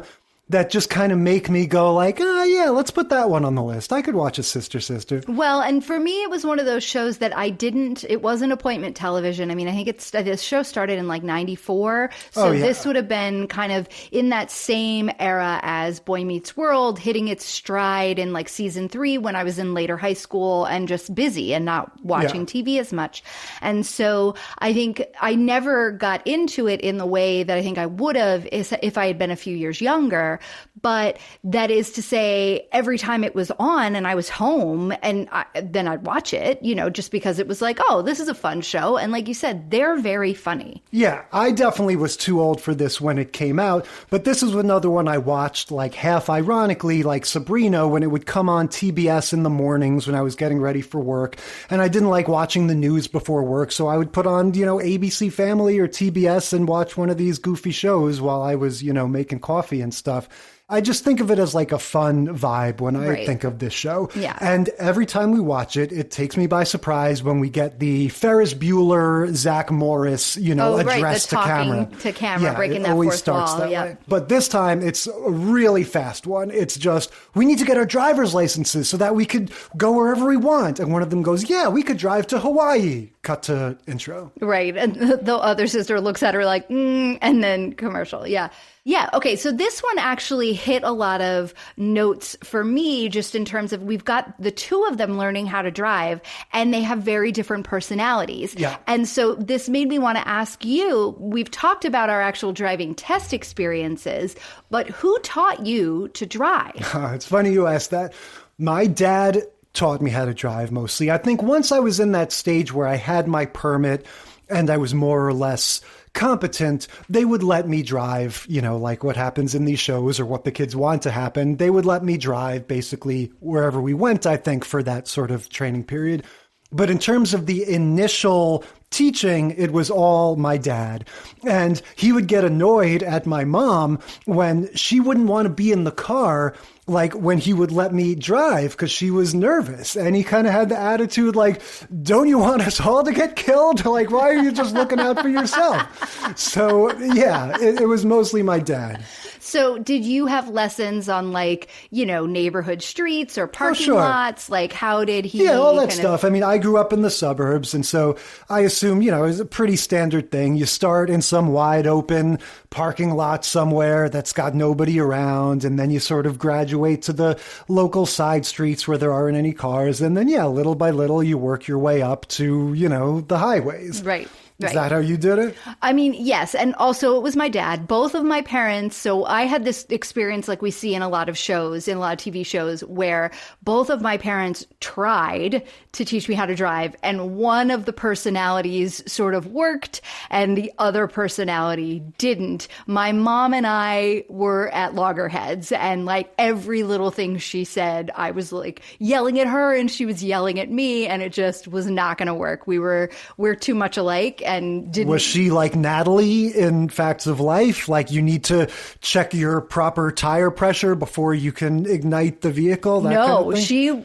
that just kind of make me go like, oh yeah, let's put that one on the list. I could watch a Sister Sister. Well, and for me, it was one of those shows that it wasn't appointment television. I mean, I think this show started in like 94. So this would have been kind of in that same era as Boy Meets World, hitting its stride in like season 3 when I was in later high school and just busy and not watching TV as much. And so I think I never got into it in the way that I think I would have if I had been a few years younger. But that is to say, every time it was on and I was home, and then I'd watch it, just because it was like, oh, this is a fun show. And like you said, they're very funny. Yeah, I definitely was too old for this when it came out. But this is another one I watched like half ironically, like Sabrina, when it would come on TBS in the mornings when I was getting ready for work. And I didn't like watching the news before work. So I would put on, ABC Family or TBS and watch one of these goofy shows while I was, making coffee and stuff. I just think of it as like a fun vibe when I think of this show. Yeah. And every time we watch it, it takes me by surprise when we get the Ferris Bueller, Zach Morris, address to camera. To camera, breaking it that always fourth starts wall. that way. But this time, it's a really fast one. It's just, we need to get our driver's licenses so that we could go wherever we want. And one of them goes, yeah, we could drive to Hawaii. Cut to intro. Right. And the other sister looks at her like, and then commercial. Yeah. Yeah. Okay. So this one actually hit a lot of notes for me, just in terms of we've got the two of them learning how to drive and they have very different personalities. Yeah. And so this made me want to ask you, we've talked about our actual driving test experiences, but who taught you to drive? It's funny you asked that. My dad taught me how to drive mostly. I think once I was in that stage where I had my permit and I was more or less competent, they would let me drive, like what happens in these shows or what the kids want to happen. They would let me drive basically wherever we went, I think, for that sort of training period. But in terms of the initial teaching, it was all my dad. And he would get annoyed at my mom when she wouldn't want to be in the car, like when he would let me drive, because she was nervous. And he kind of had the attitude like, don't you want us all to get killed? Like, why are you just looking out for yourself? So yeah, it was mostly my dad. So did you have lessons on neighborhood streets or parking lots? Like how did he? Yeah, all that stuff. I mean, I grew up in the suburbs. And so I assume, it was a pretty standard thing. You start in some wide open parking lot somewhere that's got nobody around. And then you sort of graduate to the local side streets where there aren't any cars. And then, little by little, you work your way up to, the highways. Right. Is that how you did it? I mean, yes. And also it was my dad, both of my parents. So I had this experience like we see in a lot of shows, in a lot of TV shows, where both of my parents tried to teach me how to drive. And one of the personalities sort of worked and the other personality didn't. My mom and I were at loggerheads, and like every little thing she said, I was like yelling at her and she was yelling at me, and it just was not going to work. We're too much alike. And didn't. Was she like Natalie in Facts of Life? Like you need to check your proper tire pressure before you can ignite the vehicle? No,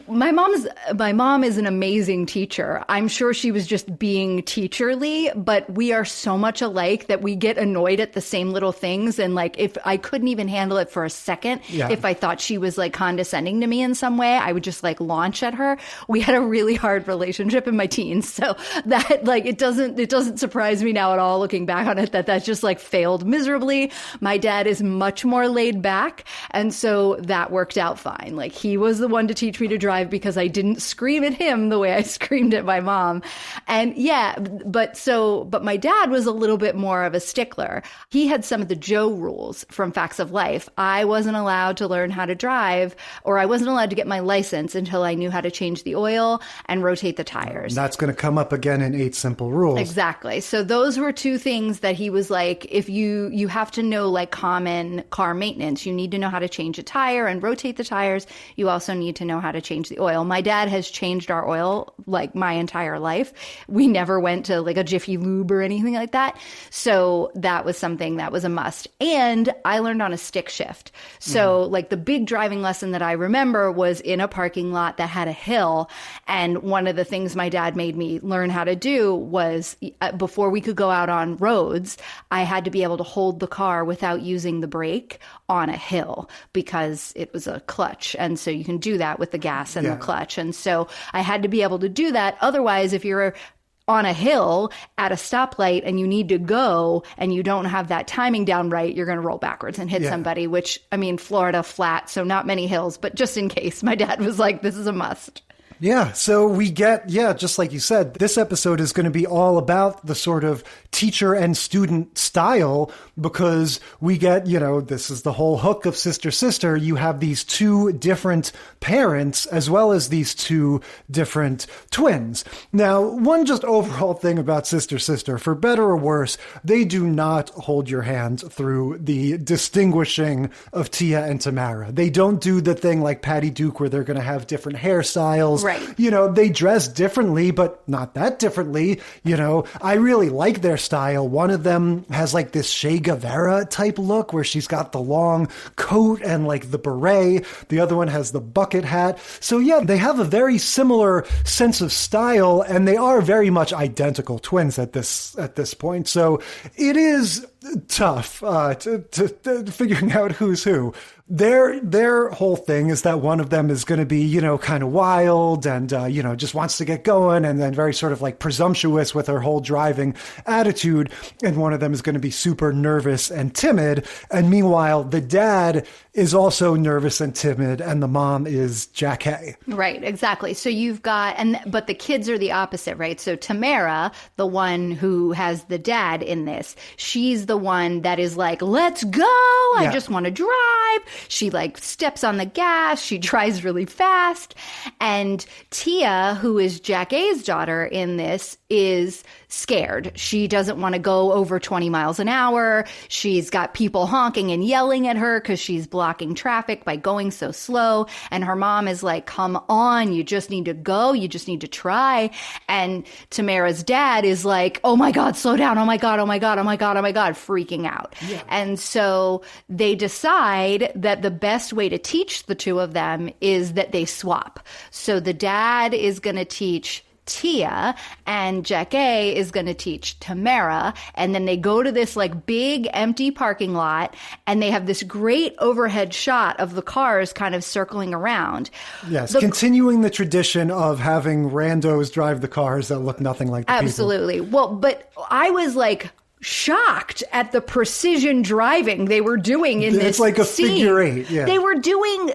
my mom is an amazing teacher. I'm sure she was just being teacherly, but we are so much alike that we get annoyed at the same little things. And like, if I couldn't even handle it for a second, if I thought she was like condescending to me in some way, I would just like launch at her. We had a really hard relationship in my teens. So that like, it doesn't surprise me now at all looking back on it that just like failed miserably. My dad is much more laid back. And so that worked out fine. Like he was the one to teach me to drive because I didn't scream at him the way I screamed at my mom. And but my dad was a little bit more of a stickler. He had some of the Joe rules from Facts of Life. I wasn't allowed to learn how to drive, or I wasn't allowed to get my license until I knew how to change the oil and rotate the tires. That's going to come up again in 8 Simple Rules. Exactly. So those were two things that he was like, if you have to know like common car maintenance, you need to know how to change a tire and rotate the tires. You also need to know how to change the oil. My dad has changed our oil like my entire life. We never went to like a Jiffy Lube or anything like that. So that was something that was a must. And I learned on a stick shift. So like the big driving lesson that I remember was in a parking lot that had a hill. And one of the things my dad made me learn how to do was before we could go out on roads, I had to be able to hold the car without using the brake on a hill because it was a clutch. And so you can do that with the gas and the clutch. And so I had to be able to do that. Otherwise, if you're on a hill at a stoplight and you need to go and you don't have that timing down right, you're going to roll backwards and hit somebody, which, I mean, Florida flat, so not many hills, but just in case, my dad was like, this is a must. Yeah, so we get, just like you said, this episode is going to be all about the sort of teacher and student style because we get, this is the whole hook of Sister Sister. You have these two different parents as well as these two different twins. Now, one just overall thing about Sister Sister, for better or worse, they do not hold your hand through the distinguishing of Tia and Tamara. They don't do the thing like Patty Duke where they're going to have different hairstyles. Right. They dress differently, but not that differently. I really like their style. One of them has like this Che Guevara type look where she's got the long coat and like the beret. The other one has the bucket hat. So they have a very similar sense of style and they are very much identical twins at this point. So it is tough to figuring out who's who. Their whole thing is that one of them is going to be, kind of wild and, just wants to get going and then very sort of like presumptuous with her whole driving attitude. And one of them is going to be super nervous and timid. And meanwhile, the dad is also nervous and timid and the mom is Jackée. Right, exactly. So you've got, but the kids are the opposite, right? So Tamara, the one who has the dad in this, she's the one that is like, let's go. I just want to drive. She like steps on the gas. She drives really fast. And Tia, who is Jackée's daughter in this, is scared. She doesn't want to go over 20 miles an hour. She's got people honking and yelling at her because she's blocking traffic by going so slow. And her mom is like, come on, you just need to go. You just need to try. And Tamara's dad is like, oh my God, slow down. Oh my God, oh my God, oh my God, oh my God, freaking out. Yeah. And so they decide that the best way to teach the two of them is that they swap. So the dad is going to teach Tia and Jackée is going to teach Tamara. And then they go to this like big empty parking lot and they have this great overhead shot of the cars kind of circling around. Yes, continuing the tradition of having randos drive the cars that look nothing like the Absolutely. people. Well, but I was like shocked at the precision driving they were doing in this It's like a scene. figure eight. Yeah. They were doing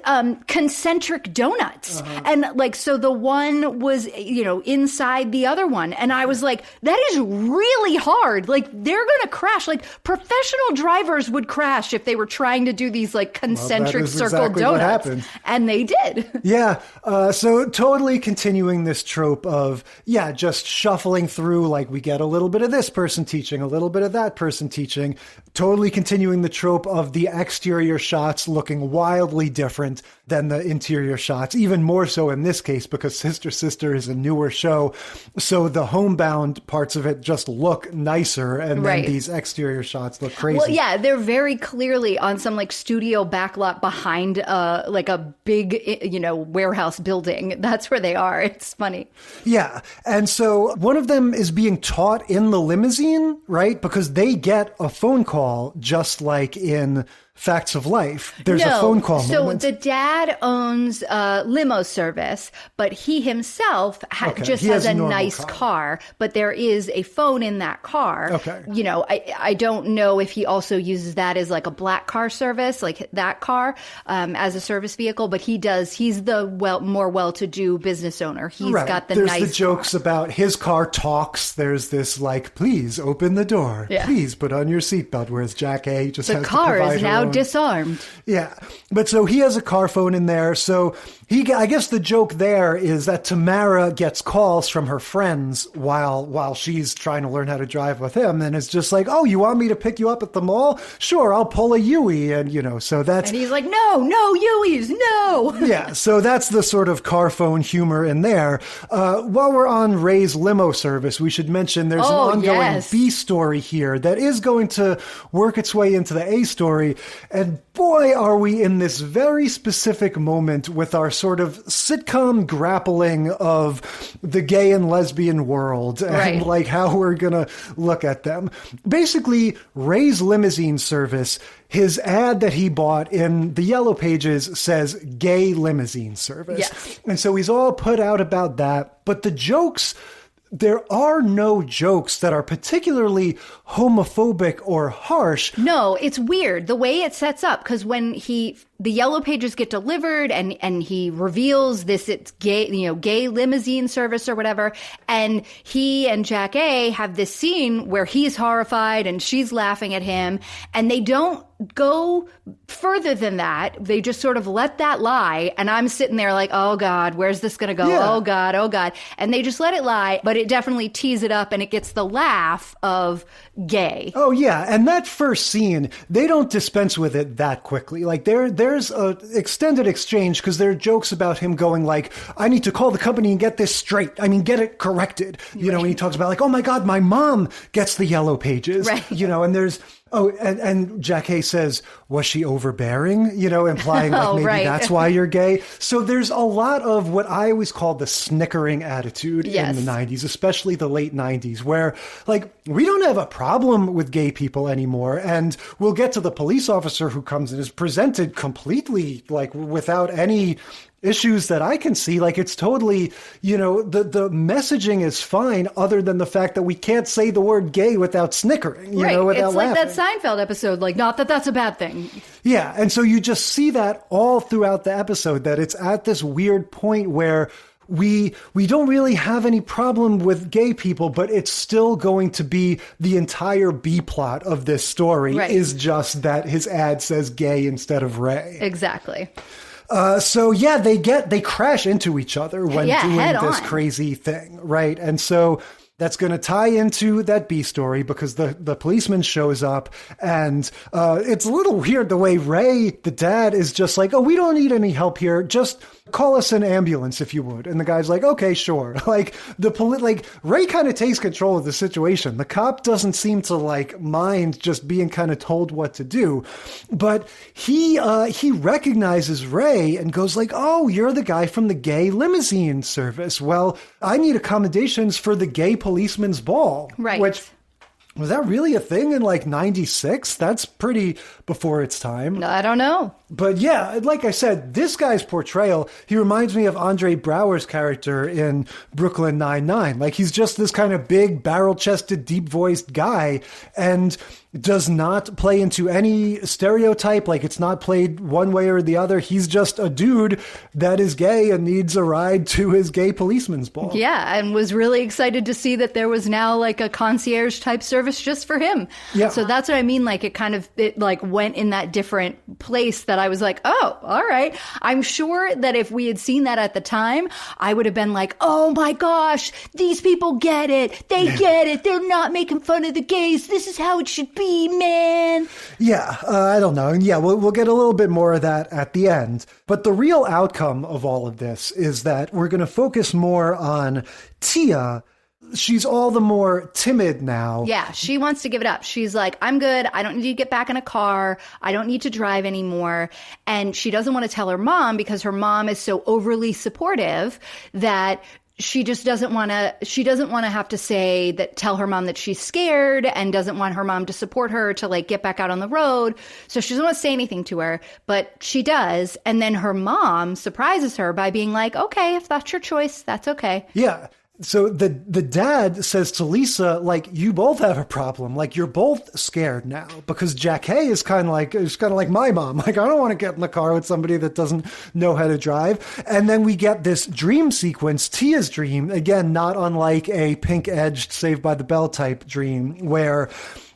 concentric donuts. And like, so the one was, inside the other one. And I was like, that is really hard. Like they're going to crash. Like professional drivers would crash if they were trying to do these like concentric circle exactly donuts. What happened. And they did. Yeah. So totally continuing this trope of, just shuffling through, like we get a little bit of this person teaching, a little bit of that person teaching, totally continuing the trope of the exterior shots looking wildly different than the interior shots, even more so in this case because Sister Sister is a newer show. So the homebound parts of it just look nicer and then these exterior shots look crazy. Well, yeah, they're very clearly on some like studio backlot behind like a big, warehouse building. That's where they are. It's funny. Yeah. And so one of them is being taught in the limousine, right? Because they get a phone call just like in Facts of Life. There's a phone call moment. So the dad owns a limo service, but he himself just has a nice car. But there is a phone in that car. Okay. I don't know if he also uses that as like a black car service, like that car as a service vehicle. But he does. He's the more well-to-do business owner. He's got the nice car. There's the jokes about his car talks. There's this like, please open the door. Yeah. Please put on your seatbelt. Whereas Jackée just has to provide her own. The car is now disarmed. Yeah. But so he has a car phone in there. So I guess the joke there is that Tamara gets calls from her friends while she's trying to learn how to drive with him. And it's just like, oh, you want me to pick you up at the mall? Sure, I'll pull a Yui. And, so that's... And he's like, no, Yuis, no. Yeah, so that's the sort of car phone humor in there. While we're on Ray's limo service, we should mention there's an ongoing B story here that is going to work its way into the A story. And boy, are we in this very specific moment with our sort of sitcom grappling of the gay and lesbian world and like how we're going to look at them. Basically, Ray's limousine service, his ad that he bought in the Yellow Pages says gay limousine service. Yes. And so he's all put out about that. But the jokes, there are no jokes that are particularly homophobic or harsh. No, it's weird the way it sets up, because when the Yellow Pages get delivered and he reveals this, it's gay, gay limousine service or whatever. And he and Jack A have this scene where he's horrified and she's laughing at him, and they don't go further than that. They just sort of let that lie. And I'm sitting there like, oh God, where's this going to go? Yeah. Oh God, oh God. And they just let it lie, but it definitely tees it up and it gets the laugh of gay. Oh yeah. And that first scene, they don't dispense with it that quickly. Like there's a extended exchange because there are jokes about him going like, I need to call the company and get this straight. I mean, get it corrected. You know, when he talks about like, oh my God, my mom gets the Yellow Pages, and there's, oh, and Jack Hay says, was she overbearing? Implying like maybe that's why you're gay. So there's a lot of what I always call the snickering attitude in the 90s, especially the late 90s, where like we don't have a problem with gay people anymore. And we'll get to the police officer who comes and is presented completely like without any issues that I can see. Like it's totally, the messaging is fine other than the fact that we can't say the word gay without snickering, without it's laughing. Like that Seinfeld episode, like not that that's a bad thing. Yeah. And so you just see that all throughout the episode, that it's at this weird point where we don't really have any problem with gay people, but it's still going to be the entire B plot of this story is just that his ad says gay instead of Ray. Exactly. They crash into each other when doing this crazy thing, right? And so that's going to tie into that B story because the policeman shows up, and it's a little weird the way Ray, the dad, is just like, oh, we don't need any help here. Just call us an ambulance if you would. And the guy's like, okay, sure. Like Ray kind of takes control of the situation. The cop doesn't seem to like mind just being kind of told what to do, but he recognizes Ray and goes like, oh, you're the guy from the gay limousine service. Well, I need accommodations for the gay policeman's ball. Right. Which, was that really a thing in like 96? That's pretty before its time. I don't know. But yeah, like I said, this guy's portrayal, he reminds me of Andre Braugher's character in Brooklyn Nine-Nine. Like he's just this kind of big, barrel-chested, deep-voiced guy and does not play into any stereotype. Like it's not played one way or the other. He's just a dude that is gay and needs a ride to his gay policeman's ball. Yeah, and was really excited to see that there was now like a concierge type service just for him. Yeah. So that's what I mean. Like it like went in that different place that I was like, oh, all right. I'm sure that if we had seen that at the time, I would have been like, oh my gosh, these people get it. They get it. They're not making fun of the gays. This is how it should be. Man. Yeah, I don't know. And yeah, we'll get a little bit more of that at the end. But the real outcome of all of this is that we're going to focus more on Tia. She's all the more timid now. Yeah, she wants to give it up. She's like, I'm good. I don't need to get back in a car. I don't need to drive anymore. And she doesn't want to tell her mom because her mom is so overly supportive that she just doesn't want to have to tell her mom that she's scared and doesn't want her mom to support her to like get back out on the road. So she doesn't want to say anything to her, but she does. And then her mom surprises her by being like, okay, if that's your choice, that's okay. Yeah. So the dad says to Lisa, like, you both have a problem. Like, you're both scared now because Jack Hay is kind of like my mom. Like, I don't want to get in the car with somebody that doesn't know how to drive. And then we get this dream sequence, Tia's dream, again, not unlike a pink-edged Saved by the Bell type dream where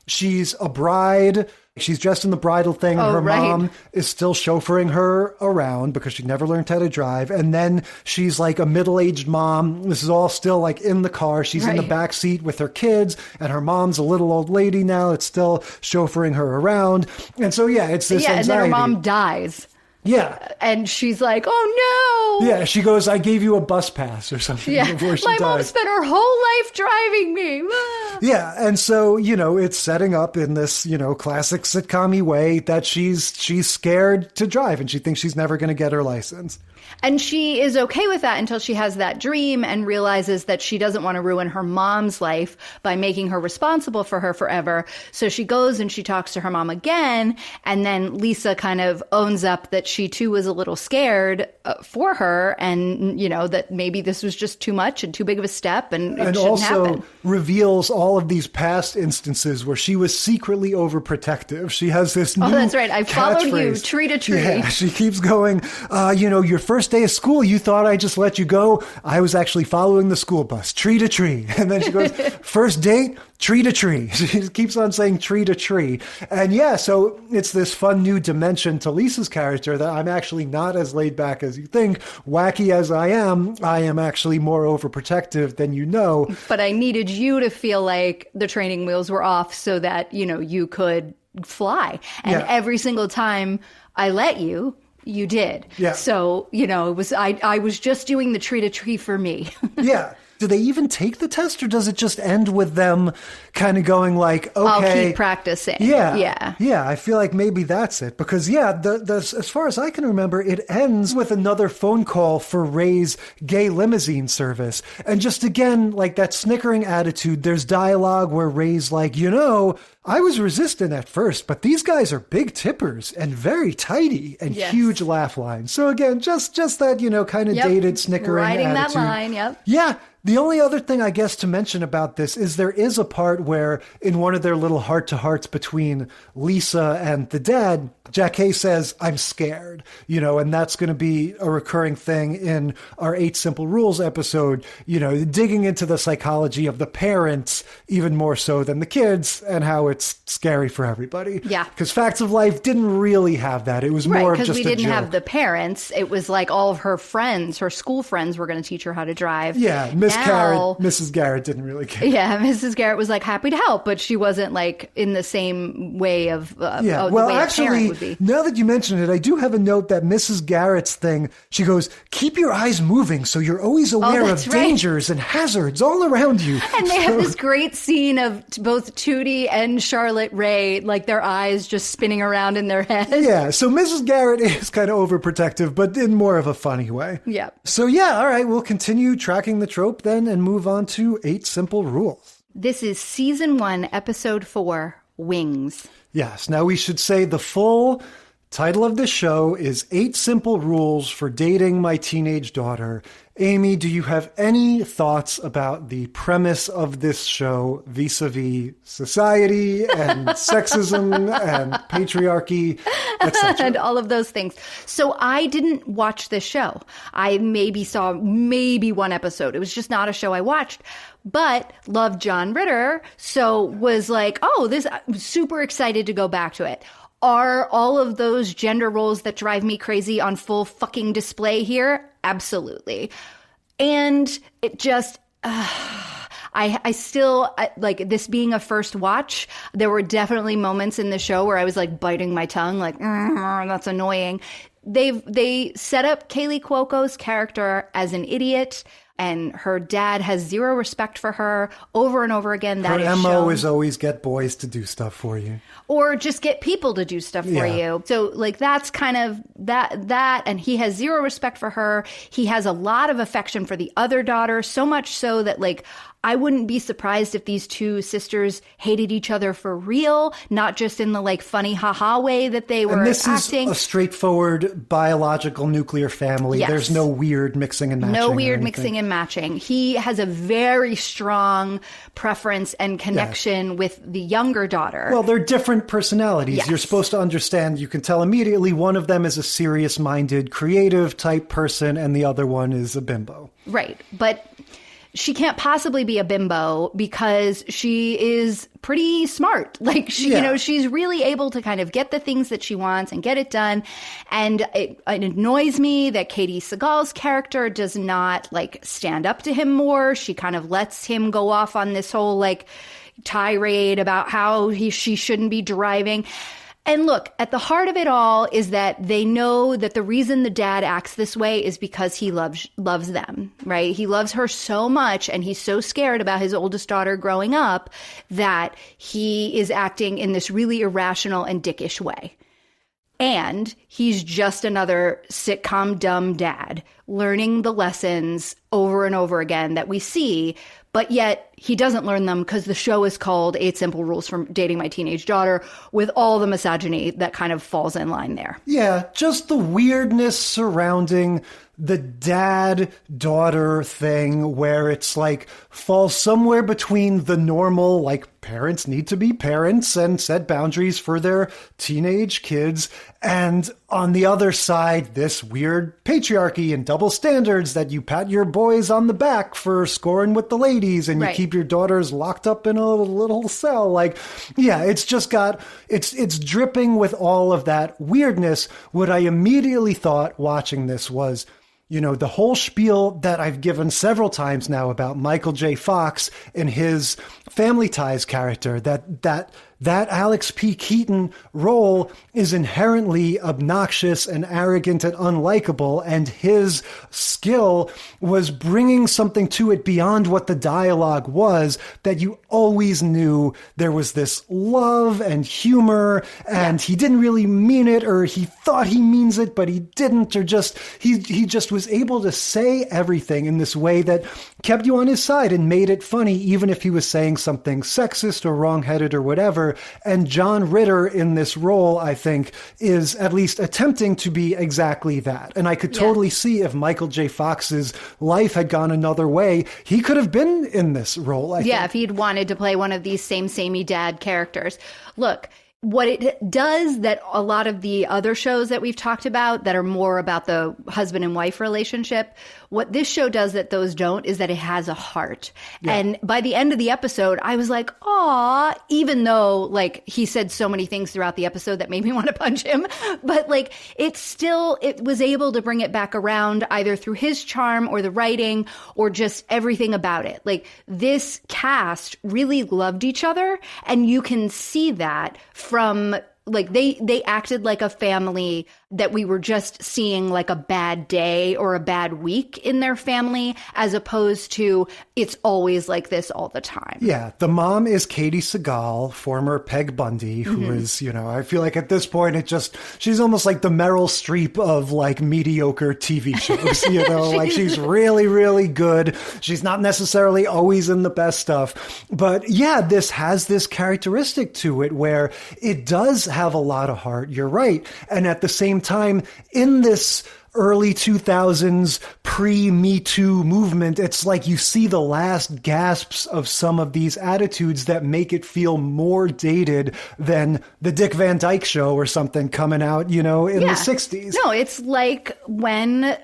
she's a bride. She's dressed in the bridal thing. And her mom is still chauffeuring her around because she never learned how to drive. And then she's like a middle-aged mom. This is all still like in the car. She's in the back seat with her kids, and her mom's a little old lady now. It's still chauffeuring her around. And so, yeah, it's this anxiety. And then her mom dies. Yeah. And she's like, oh, no. Yeah, she goes, I gave you a bus pass or something. Yeah, my mom spent her whole life driving me. Yeah, and so, it's setting up in this, classic sitcom-y way that she's scared to drive and she thinks she's never going to get her license. And she is okay with that until she has that dream and realizes that she doesn't want to ruin her mom's life by making her responsible for her forever. So she goes and she talks to her mom again. And then Lisa kind of owns up that she too was a little scared for her. And, you know, that maybe this was just too much and too big of a step and it shouldn't happen. Reveals all of these past instances where she was secretly overprotective. She has this new that's right. I followed you catchphrase. tree to tree. Yeah, she keeps going, you know, your first day of school, you thought I just let you go. I was actually following the school bus, tree to tree. And then she goes, first date, tree to tree. She keeps on saying tree to tree. And yeah, so it's this fun new dimension to Lisa's character that I'm actually not as laid back as you think. Wacky as I am actually more overprotective than you know. But I needed you to feel like the training wheels were off so that, you know, you could fly. And every single time I let you, you did. Yeah. So, you know, it was I was just doing the tree to tree for me. Yeah. Do they even take the test, or does it just end with them kind of going like, okay, I'll keep practicing? Yeah. I feel like maybe that's it. Because, the as far as I can remember, it ends with another phone call for Ray's gay limousine service. And just again, like that snickering attitude, there's dialogue where Ray's like, you know, I was resistant at first, but these guys are big tippers and very tidy and huge laugh lines. So again, just that, you know, kind of dated snickering Riding attitude. that line, yep. Yeah. The only other thing I guess to mention about this is there is a part where in one of their little heart-to-hearts between Lisa and the dad, Jackie says, I'm scared, you know, and that's going to be a recurring thing in our 8 Simple Rules episode, you know, digging into the psychology of the parents even more so than the kids and how it's scary for everybody. Yeah. Because Facts of Life didn't really have that. It was more of just a joke. Because we didn't have the parents. It was like all of her friends, her school friends were going to teach her how to drive. Yeah. Mrs. Garrett didn't really care. Yeah, Mrs. Garrett was like happy to help, but she wasn't like in the same way of well, the way actually, a parent would be. Now that you mention it, I do have a note that Mrs. Garrett's thing, she goes, keep your eyes moving so you're always aware of dangers and hazards all around you. And they have this great scene of both Tootie and Charlotte Ray, like their eyes just spinning around in their heads. Yeah, so Mrs. Garrett is kind of overprotective, but in more of a funny way. Yeah. So yeah, all right, we'll continue tracking the trope then and move on to 8 Simple Rules. This is Season 1, Episode 4, Wings. Yes, now we should say the full title of this show is 8 Simple Rules for Dating My Teenage Daughter. Amy, do you have any thoughts about the premise of this show vis-a-vis society and sexism and patriarchy, etc.? And all of those things. So I didn't watch this show. I maybe saw one episode. It was just not a show I watched. But loved John Ritter, so was like, I'm super excited to go back to it. Are all of those gender roles that drive me crazy on full fucking display here? Absolutely. And it just, I still, like this being a first watch, there were definitely moments in the show where I was like biting my tongue, like, that's annoying. They set up Kaylee Cuoco's character as an idiot, and her dad has zero respect for her over and over again. That her is MO shown. is always get boys to do stuff for you. Or just get people to do stuff for you. So like that's kind of that. And he has zero respect for her. He has a lot of affection for the other daughter, so much so that like I wouldn't be surprised if these two sisters hated each other for real, not just in the like funny haha way that they were acting. And this is a straightforward biological nuclear family. Yes. There's no weird mixing and matching. No weird mixing and matching. He has a very strong preference and connection with the younger daughter. Well, they're different personalities. Yes. You're supposed to understand. You can tell immediately one of them is a serious-minded, creative type person, and the other one is a bimbo. Right. But she can't possibly be a bimbo because she is pretty smart. Like, you know, she's really able to kind of get the things that she wants and get it done. And it annoys me that Katie Seagal's character does not, like, stand up to him more. She kind of lets him go off on this whole, like, tirade about how she shouldn't be driving. And look, at the heart of it all is that they know that the reason the dad acts this way is because he loves them, right? He loves her so much, and he's so scared about his oldest daughter growing up that he is acting in this really irrational and dickish way. And he's just another sitcom dumb dad learning the lessons over and over again that we see, but yet he doesn't learn them because the show is called 8 Simple Rules for Dating My Teenage Daughter, with all the misogyny that kind of falls in line there. Yeah, just the weirdness surrounding the dad-daughter thing where it's like falls somewhere between the normal, like parents need to be parents and set boundaries for their teenage kids, and on the other side, this weird patriarchy and double standards that you pat your boys on the back for scoring with the ladies and you keep your daughters locked up in a little cell. Like, yeah, it's just got, it's dripping with all of that weirdness. What I immediately thought watching this was, you know, the whole spiel that I've given several times now about Michael J. Fox and his Family Ties character, that Alex P. Keaton role is inherently obnoxious and arrogant and unlikable, and his skill was bringing something to it beyond what the dialogue was, that you always knew there was this love and humor, and he didn't really mean it, or he thought he means it, but he didn't, or just, he just was able to say everything in this way that kept you on his side and made it funny, even if he was saying something sexist or wrongheaded or whatever. And John Ritter in this role, I think, is at least attempting to be exactly that. And I could totally see if Michael J. Fox's life had gone another way, he could have been in this role, I think. If he'd wanted to play one of these samey dad characters. Look, what it does that a lot of the other shows that we've talked about that are more about the husband and wife relationship, what this show does that those don't is that it has a heart. Yeah. And by the end of the episode, I was like, aw, even though like he said so many things throughout the episode that made me want to punch him, but like it was able to bring it back around either through his charm or the writing or just everything about it. Like this cast really loved each other, and you can see that from like they acted like a family that we were just seeing like a bad day or a bad week in their family, as opposed to it's always like this all the time. Yeah. The mom is Katie Seagal, former Peg Bundy, who is, you know, I feel like at this point she's almost like the Meryl Streep of like mediocre TV shows, you know, like she's really, really good. She's not necessarily always in the best stuff, but yeah, this has this characteristic to it where it does have a lot of heart. You're right. And at the same time, in this early 2000s pre-Me Too movement, it's like you see the last gasps of some of these attitudes that make it feel more dated than the Dick Van Dyke Show or something coming out, you know, in the 60s. No, it's like when...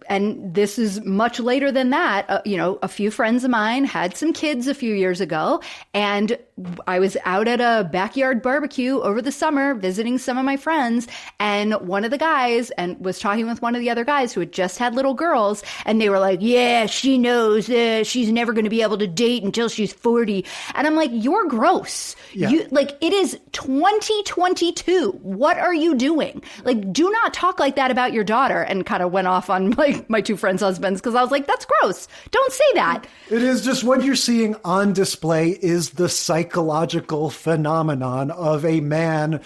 And this is much later than that. You know, a few friends of mine had some kids a few years ago, and I was out at a backyard barbecue over the summer visiting some of my friends, and one of the guys was talking with one of the other guys who had just had little girls, and they were like, yeah, she knows she's never going to be able to date until she's 40. And I'm like, you're gross. Yeah. It is 2022. What are you doing? Like, do not talk like that about your daughter. And kind of went off on my two friends' husbands because I was like, that's gross. Don't say that. It is just what you're seeing on display is the psychological phenomenon of a man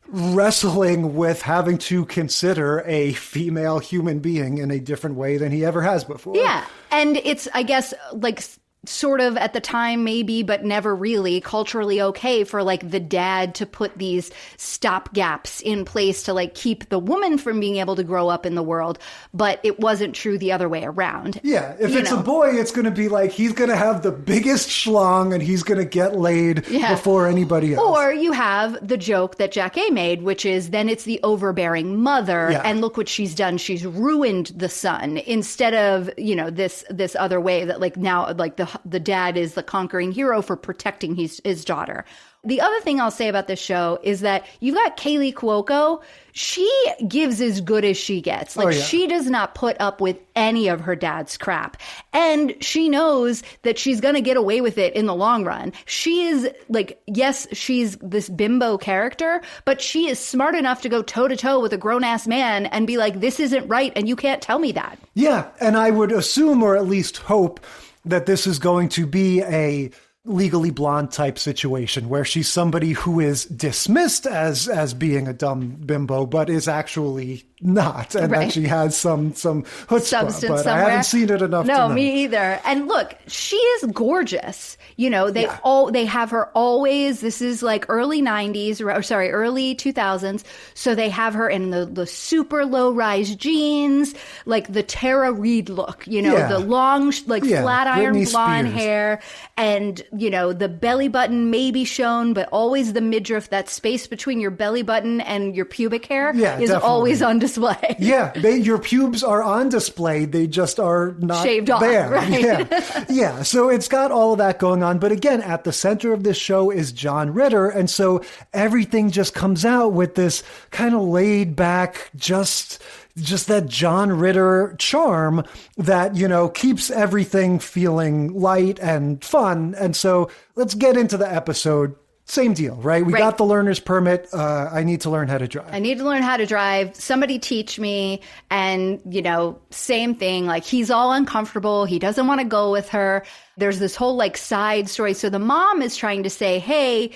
wrestling with having to consider a female human being in a different way than he ever has before. Yeah. And it's, I guess, like sort of at the time maybe, but never really culturally okay for like the dad to put these stop gaps in place to like keep the woman from being able to grow up in the world. But it wasn't true the other way around. Yeah. If it's a boy, it's going to be like he's going to have the biggest schlong and he's going to get laid before anybody else. Or you have the joke that Jack A made, which is then it's the overbearing mother. Yeah. And look what she's done. She's ruined the son instead of, you know, this other way that like now like the dad is the conquering hero for protecting his daughter. The other thing I'll say about this show is that you got Kaylee Cuoco. She gives as good as she gets. Like, she does not put up with any of her dad's crap. And she knows that she's going to get away with it in the long run. She is like, yes, she's this bimbo character, but she is smart enough to go toe to toe with a grown ass man and be like, this isn't right. And you can't tell me that. Yeah. And I would assume, or at least hope, that this is going to be a Legally Blonde type situation where she's somebody who is dismissed as being a dumb bimbo, but is actually not, and that she has some chutzpah, substance but somewhere. I haven't seen it enough to know. No, me either. And look, she is gorgeous. You know, they have her always, this is like early 2000s. So they have her in the super low rise jeans, like the Tara Reid look, you know, the long, flat iron Britney blonde Spears. hair, and, you know, the belly button may be shown, but always the midriff, that space between your belly button and your pubic hair is definitely. always on display. Yeah, your pubes are on display. They just are not shaved off, there. right? Yeah. So it's got all of that going on. But again, at the center of this show is John Ritter. And so everything just comes out with this kind of laid back, just that John Ritter charm that, you know, keeps everything feeling light and fun. And so let's get into the episode. Same deal, right? We got the learner's permit. I need to learn how to drive. Somebody teach me. And, you know, same thing. Like, he's all uncomfortable. He doesn't want to go with her. There's this whole like side story. So the mom is trying to say, hey,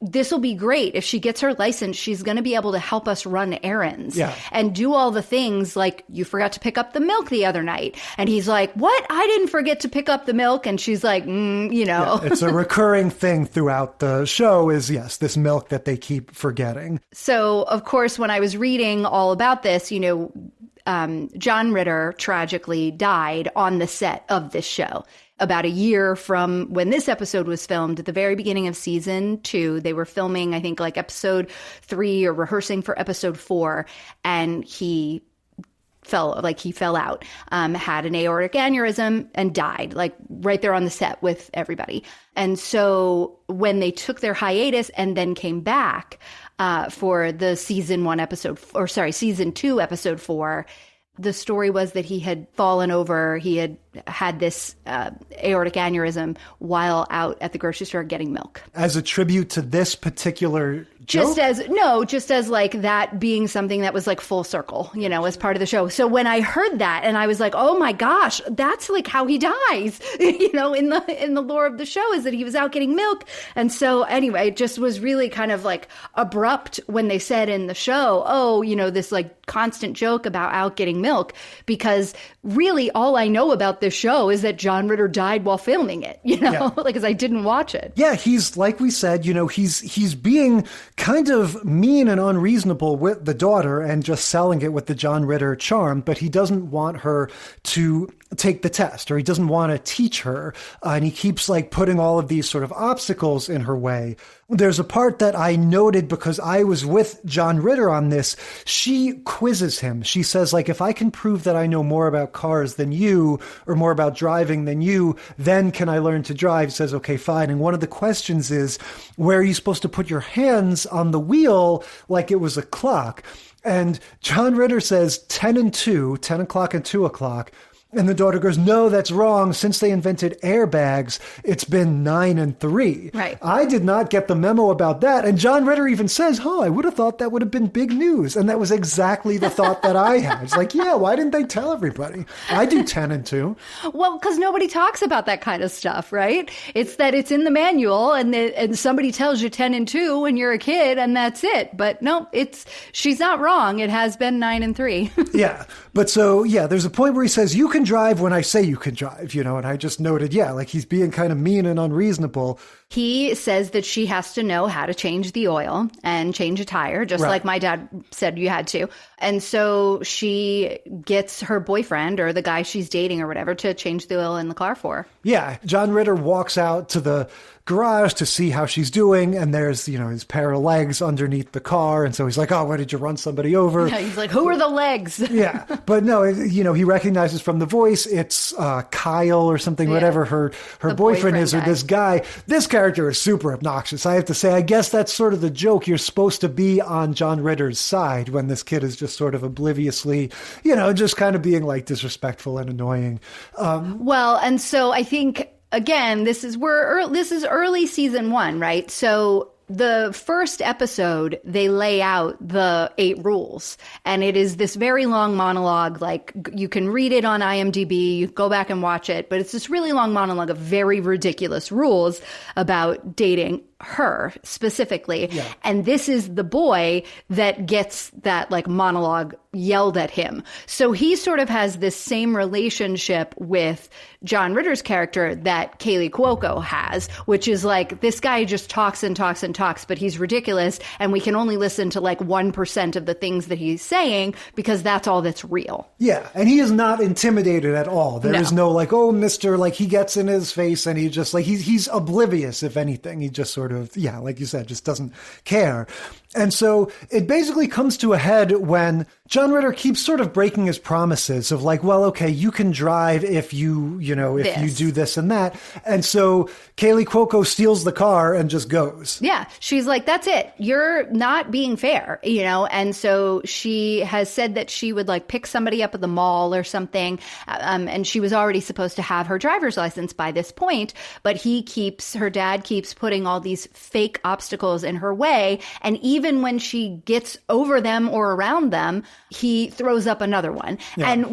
this will be great. If she gets her license, she's going to be able to help us run errands and do all the things, like, you forgot to pick up the milk the other night. And he's like, what? I didn't forget to pick up the milk. And she's like, you know. Yeah, it's a recurring thing throughout the show is, yes, this milk that they keep forgetting. So, of course, when I was reading all about this, you know, John Ritter tragically died on the set of this show. About a year from when this episode was filmed, at the very beginning of season 2, they were filming, I think, like episode 3 or rehearsing for episode 4, and he fell out, had an aortic aneurysm and died, like right there on the set with everybody. And so when they took their hiatus and then came back for the season 2, episode 4, the story was that he had fallen over. He had this aortic aneurysm while out at the grocery store getting milk. As a tribute to this particular joke? Just as like that being something that was like full circle, you know, as part of the show. So when I heard that, and I was like, oh my gosh, that's like how he dies, you know, in the lore of the show, is that he was out getting milk. And so anyway, it just was really kind of like abrupt when they said in the show, oh, you know, this like constant joke about out getting milk, because really all I know about this show is that John Ritter died while filming it, you know, like, because I didn't watch it. Yeah, he's, like we said, you know, he's being kind of mean and unreasonable with the daughter and just selling it with the John Ritter charm, but he doesn't want her to take the test, or he doesn't want to teach her, and he keeps like putting all of these sort of obstacles in her way. There's a part that I noted because I was with John Ritter on this. She quizzes him. She says, like, if I can prove that I know more about cars than you, or more about driving than you, then can I learn to drive? He says, okay, fine. And one of the questions is, where are you supposed to put your hands on the wheel like it was a clock? And John Ritter says 10 o'clock and 2 o'clock. And the daughter goes, no, that's wrong. Since they invented airbags, it's been 9 and 3. Right. I did not get the memo about that. And John Ritter even says, I would have thought that would have been big news. And that was exactly the thought that I had. It's like, yeah, why didn't they tell everybody? I do 10 and 2. Well, because nobody talks about that kind of stuff, right? It's that it's in the manual and somebody tells you 10 and 2 when you're a kid, and that's it. But no, she's not wrong. It has been 9 and 3. Yeah. But so, yeah, there's a point where he says, you can drive when I say you can drive, you know, and I just noted, yeah, like he's being kind of mean and unreasonable. He says that she has to know how to change the oil and change a tire, just like my dad said you had to. And so she gets her boyfriend or the guy she's dating or whatever to change the oil in the car for her. Yeah. John Ritter walks out to the garage to see how she's doing, and there's, you know, his pair of legs underneath the car, and so he's like, oh, why did you run somebody over? Yeah, he's like, who are the legs? Yeah, but no, you know, he recognizes from the voice it's Kyle or something, whatever her boyfriend is, or this guy. This character is super obnoxious, I have to say. I guess that's sort of the joke. You're supposed to be on John Ritter's side when this kid is just sort of obliviously, you know, just kind of being like disrespectful and annoying. Well, and so I think, again, this is early season 1, right? So the first episode, they lay out the 8 rules, and it is this very long monologue. Like, you can read it on IMDb, you go back and watch it, but it's this really long monologue of very ridiculous rules about dating her specifically. Yeah. And this is the boy that gets that like monologue yelled at him. So he sort of has this same relationship with John Ritter's character that Kaylee Cuoco has, which is like, this guy just talks and talks and talks, but he's ridiculous. And we can only listen to like 1% of the things that he's saying because that's all that's real. Yeah. And he is not intimidated at all. There is no like, oh, Mr. Like he gets in his face and he just like, he's oblivious, if anything. He just sort of, yeah, like you said, just doesn't care. And so it basically comes to a head when John Ritter keeps sort of breaking his promises of like, well, okay, you can drive if you do this and that. And so Kaylee Cuoco steals the car and just goes. Yeah. She's like, that's it. You're not being fair, And so she has said that she would like pick somebody up at the mall or something. And she was already supposed to have her driver's license by this point, but her dad keeps putting all these fake obstacles in her way. And even when she gets over them or around them, he throws up another one. Yeah. And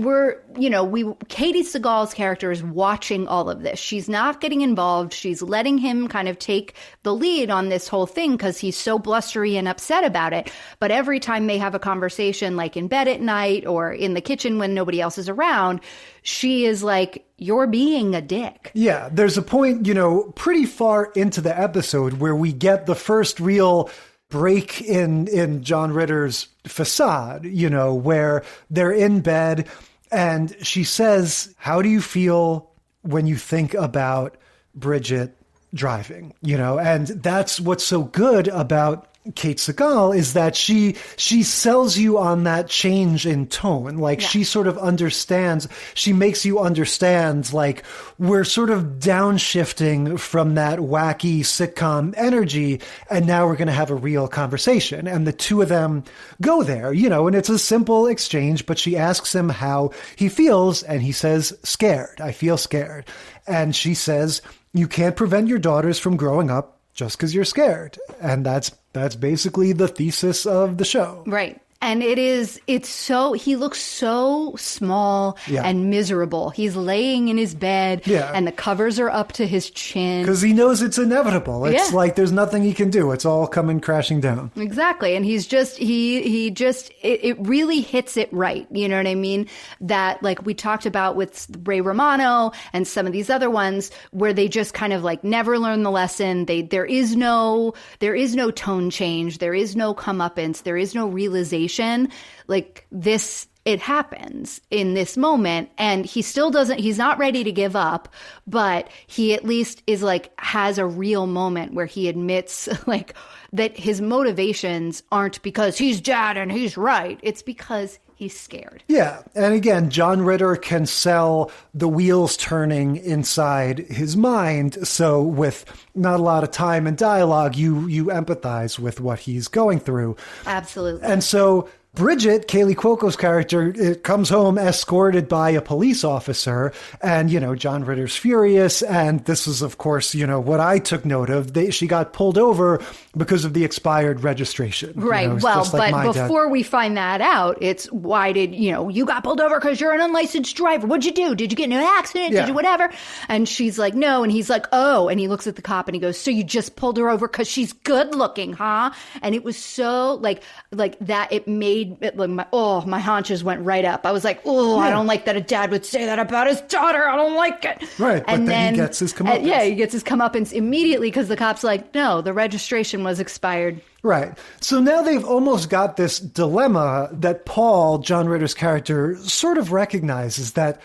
Katie Seagal's character is watching all of this. She's not getting involved. She's letting him kind of take the lead on this whole thing because he's so blustery and upset about it. But every time they have a conversation, like in bed at night or in the kitchen when nobody else is around, she is like, you're being a dick. Yeah, there's a point, pretty far into the episode where we get the first real break in John Ritter's facade, where they're in bed and she says, how do you feel when you think about Bridget driving? And that's what's so good about Kate Seagal is that she sells you on that change in tone. Like she sort of understands, she makes you understand, like we're sort of downshifting from that wacky sitcom energy. And now we're going to have a real conversation. And the two of them go there, and it's a simple exchange, but she asks him how he feels. And he says, scared. I feel scared. And she says, you can't prevent your daughters from growing up just because you're scared. And that's basically the thesis of the show. Right. And he looks so small and miserable. He's laying in his bed and the covers are up to his chin. Because he knows it's inevitable. It's like there's nothing he can do. It's all coming crashing down. Exactly. And he's just, it really hits it right. You know what I mean? That like we talked about with Ray Romano and some of these other ones where they just kind of like never learn the lesson. There is no tone change. There is no comeuppance. There is no realization. Like this, it happens in this moment and he's not ready to give up, but he at least is like, has a real moment where he admits like that his motivations aren't because he's dad and he's right. It's because he's scared. Yeah. And again, John Ritter can sell the wheels turning inside his mind. So with not a lot of time and dialogue, you empathize with what he's going through. Absolutely. And so Bridget, Kaylee Cuoco's character, comes home escorted by a police officer and, John Ritter's furious. And this is, of course, what I took note of. She got pulled over because of the expired registration. Right. But before we find that out, it's why did, you got pulled over because you're an unlicensed driver. What'd you do? Did you get in an accident? Did you whatever? And she's like, no. And he's like, oh. And he looks at the cop and he goes, so you just pulled her over because she's good looking, huh? And it was so like that. It made it like my haunches went right up. I was like, I don't like that a dad would say that about his daughter. I don't like it. Right. And then he gets his comeuppance. He gets his comeuppance immediately because the cop's like, no, the registration was expired. Right. So now they've almost got this dilemma that Paul, John Ritter's character, sort of recognizes that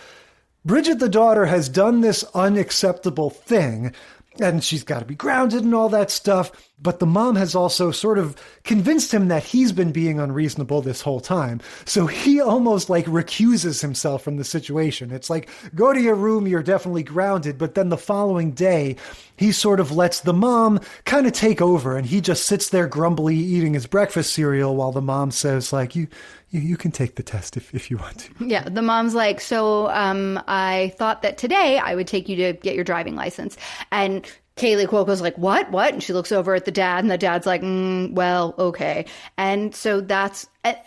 Bridget, the daughter, has done this unacceptable thing. And she's got to be grounded and all that stuff. But the mom has also sort of convinced him that he's been being unreasonable this whole time. So he almost like recuses himself from the situation. It's like, go to your room, you're definitely grounded. But then the following day, he sort of lets the mom kind of take over. And he just sits there grumbly eating his breakfast cereal while the mom says, like, you can take the test if you want to. Yeah, the mom's like, so I thought that today I would take you to get your driving license. And Kaylee Cuoco's like, what? And she looks over at the dad, and the dad's like, well, okay. And so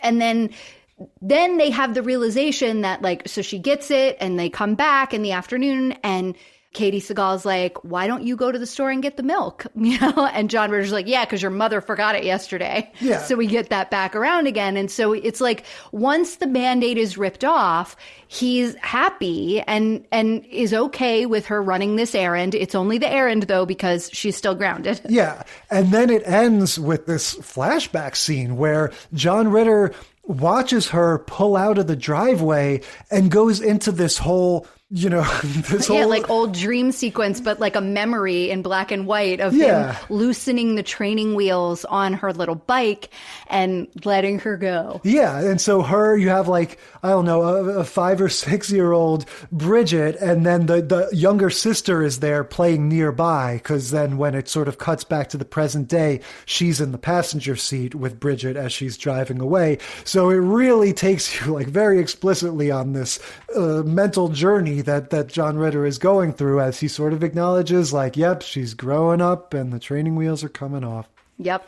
and then they have the realization that, like, so she gets it, and they come back in the afternoon, and Katie Seagal's like, why don't you go to the store and get the milk? And John Ritter's like, yeah, because your mother forgot it yesterday. Yeah. So we get that back around again. And so it's like, once the Band-Aid is ripped off, he's happy and is okay with her running this errand. It's only the errand, though, because she's still grounded. Yeah. And then it ends with this flashback scene where John Ritter watches her pull out of the driveway and goes into this whole, this whole... like old dream sequence, but like a memory in black and white of him loosening the training wheels on her little bike and letting her go. Yeah. And so you have like, I don't know, a 5 or 6 year old Bridget, and then the younger sister is there playing nearby, because then when it sort of cuts back to the present day, she's in the passenger seat with Bridget as she's driving away. So it really takes you like very explicitly on this mental journey that John Ritter is going through, as he sort of acknowledges, like, yep, she's growing up and the training wheels are coming off. Yep.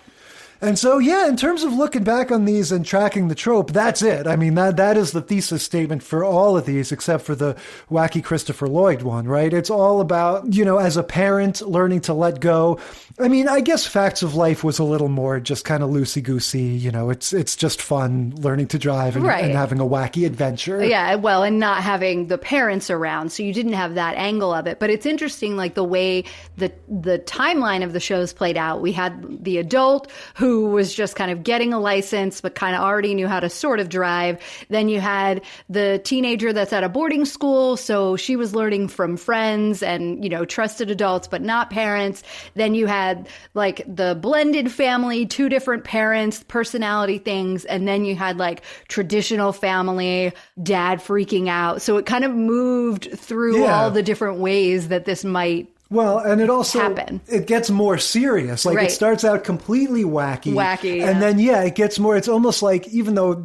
And so, yeah, in terms of looking back on these and tracking the trope, that's it. I mean, that is the thesis statement for all of these, except for the wacky Christopher Lloyd one, right? It's all about, as a parent, learning to let go. I mean, I guess Facts of Life was a little more just kind of loosey-goosey. It's just fun learning to drive and having a wacky adventure. Yeah, well, and not having the parents around, so you didn't have that angle of it. But it's interesting, like, the way the timeline of the shows played out. We had the adult who was just kind of getting a license, but kind of already knew how to sort of drive. Then you had the teenager that's at a boarding school, so she was learning from friends and, trusted adults, but not parents. Then you had like the blended family, 2 different parents, personality things. And then you had like traditional family, dad freaking out. So it kind of moved through all the different ways that this might Well, and it also happen. It gets more serious. Like it starts out completely wacky. And then it gets more, it's almost like, even though,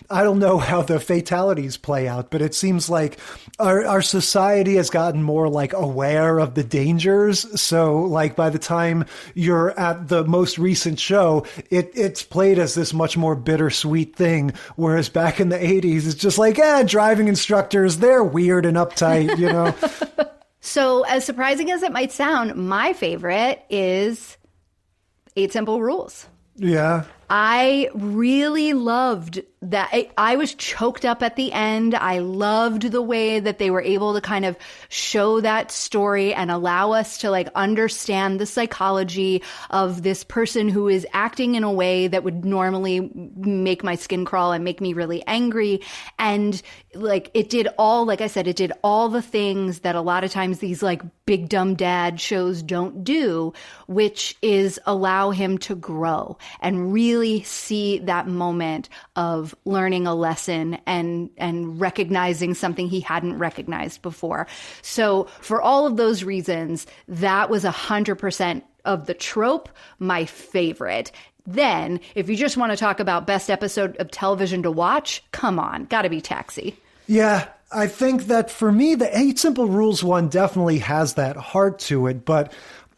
I don't know how the fatalities play out, but it seems like our society has gotten more like aware of the dangers. So like by the time you're at the most recent show, it's played as this much more bittersweet thing. Whereas back in the 80s, it's just like, driving instructors, they're weird and uptight, So as surprising as it might sound, my favorite is 8 Simple Rules. Yeah. I really loved that. I was choked up at the end. I loved the way that they were able to kind of show that story and allow us to like understand the psychology of this person who is acting in a way that would normally make my skin crawl and make me really angry. And like it did all, like I said, it did all the things that a lot of times these like big dumb dad shows don't do, which is allow him to grow and really see that moment of learning a lesson and recognizing something he hadn't recognized before. So for all of those reasons, that was 100% of the trope, my favorite. Then, if you just want to talk about best episode of television to watch, come on, gotta be Taxi. Yeah, I think that for me, the 8 Simple Rules one definitely has that heart to it, but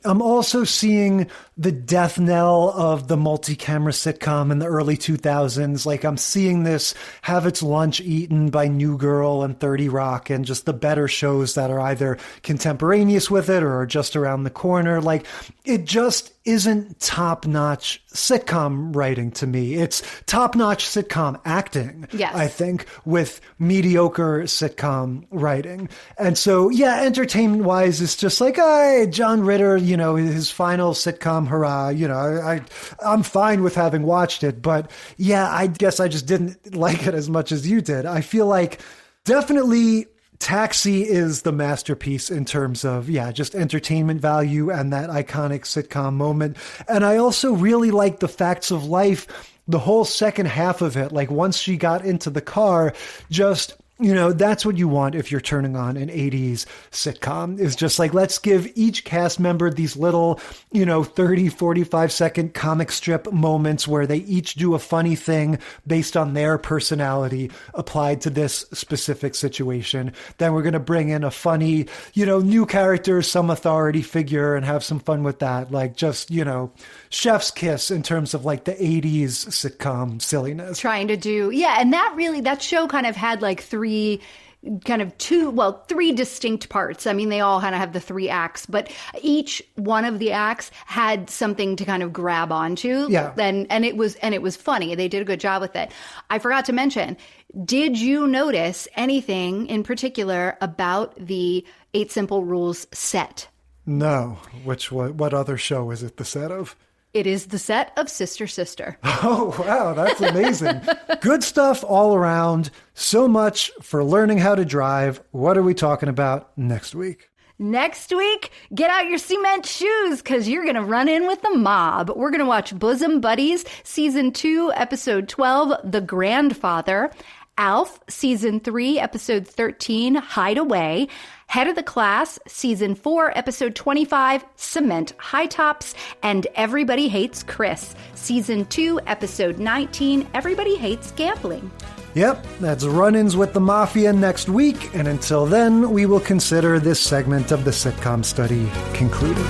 I'm also seeing the death knell of the multi-camera sitcom in the early 2000s. Like I'm seeing this have its lunch eaten by New Girl and 30 Rock and just the better shows that are either contemporaneous with it or are just around the corner. Like it just isn't top-notch sitcom writing to me. It's top-notch sitcom acting, I think, with mediocre sitcom writing. And so, entertainment-wise, it's just like, John Ritter, his final sitcom hurrah, I'm fine with having watched it. But I guess I just didn't like it as much as you did. I feel like definitely Taxi is the masterpiece in terms of, just entertainment value and that iconic sitcom moment. And I also really like the Facts of Life, the whole second half of it. Like once she got into the car, just You know, that's what you want if you're turning on an 80s sitcom, is just like, let's give each cast member these little, 30, 45-second comic strip moments where they each do a funny thing based on their personality applied to this specific situation. Then we're going to bring in a funny, new character, some authority figure, and have some fun with that. Like, just, chef's kiss in terms of like the 80s sitcom silliness. Trying to do, and that show kind of had like three distinct parts. I mean, they all kind of have the 3 acts, but each one of the acts had something to kind of grab onto. Yeah. And it was funny. They did a good job with it. I forgot to mention, did you notice anything in particular about the 8 Simple Rules set? No. What other show is it the set of? It is the set of Sister Sister. Oh, wow. That's amazing. Good stuff all around. So much for learning how to drive. What are we talking about next week? Next week, get out your cement shoes because you're going to run in with the mob. We're going to watch Bosom Buddies, Season 2, Episode 12, The Grandfather. Alf, Season 3, Episode 13, Hideaway. Head of the Class, Season 4, Episode 25, Cement High Tops. And Everybody Hates Chris, Season 2, Episode 19, Everybody Hates Gambling. Yep, that's Run-Ins with the Mafia next week. And until then, we will consider this segment of the sitcom study concluded.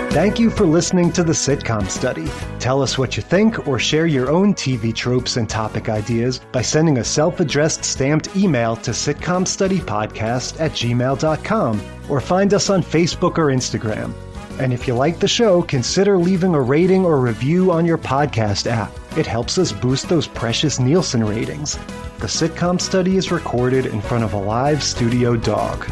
Thank you for listening to the Sitcom Study. Tell us what you think or share your own TV tropes and topic ideas by sending a self-addressed stamped email to sitcomstudypodcast@gmail.com or find us on Facebook or Instagram. And if you like the show, consider leaving a rating or review on your podcast app. It helps us boost those precious Nielsen ratings. The Sitcom Study is recorded in front of a live studio dog.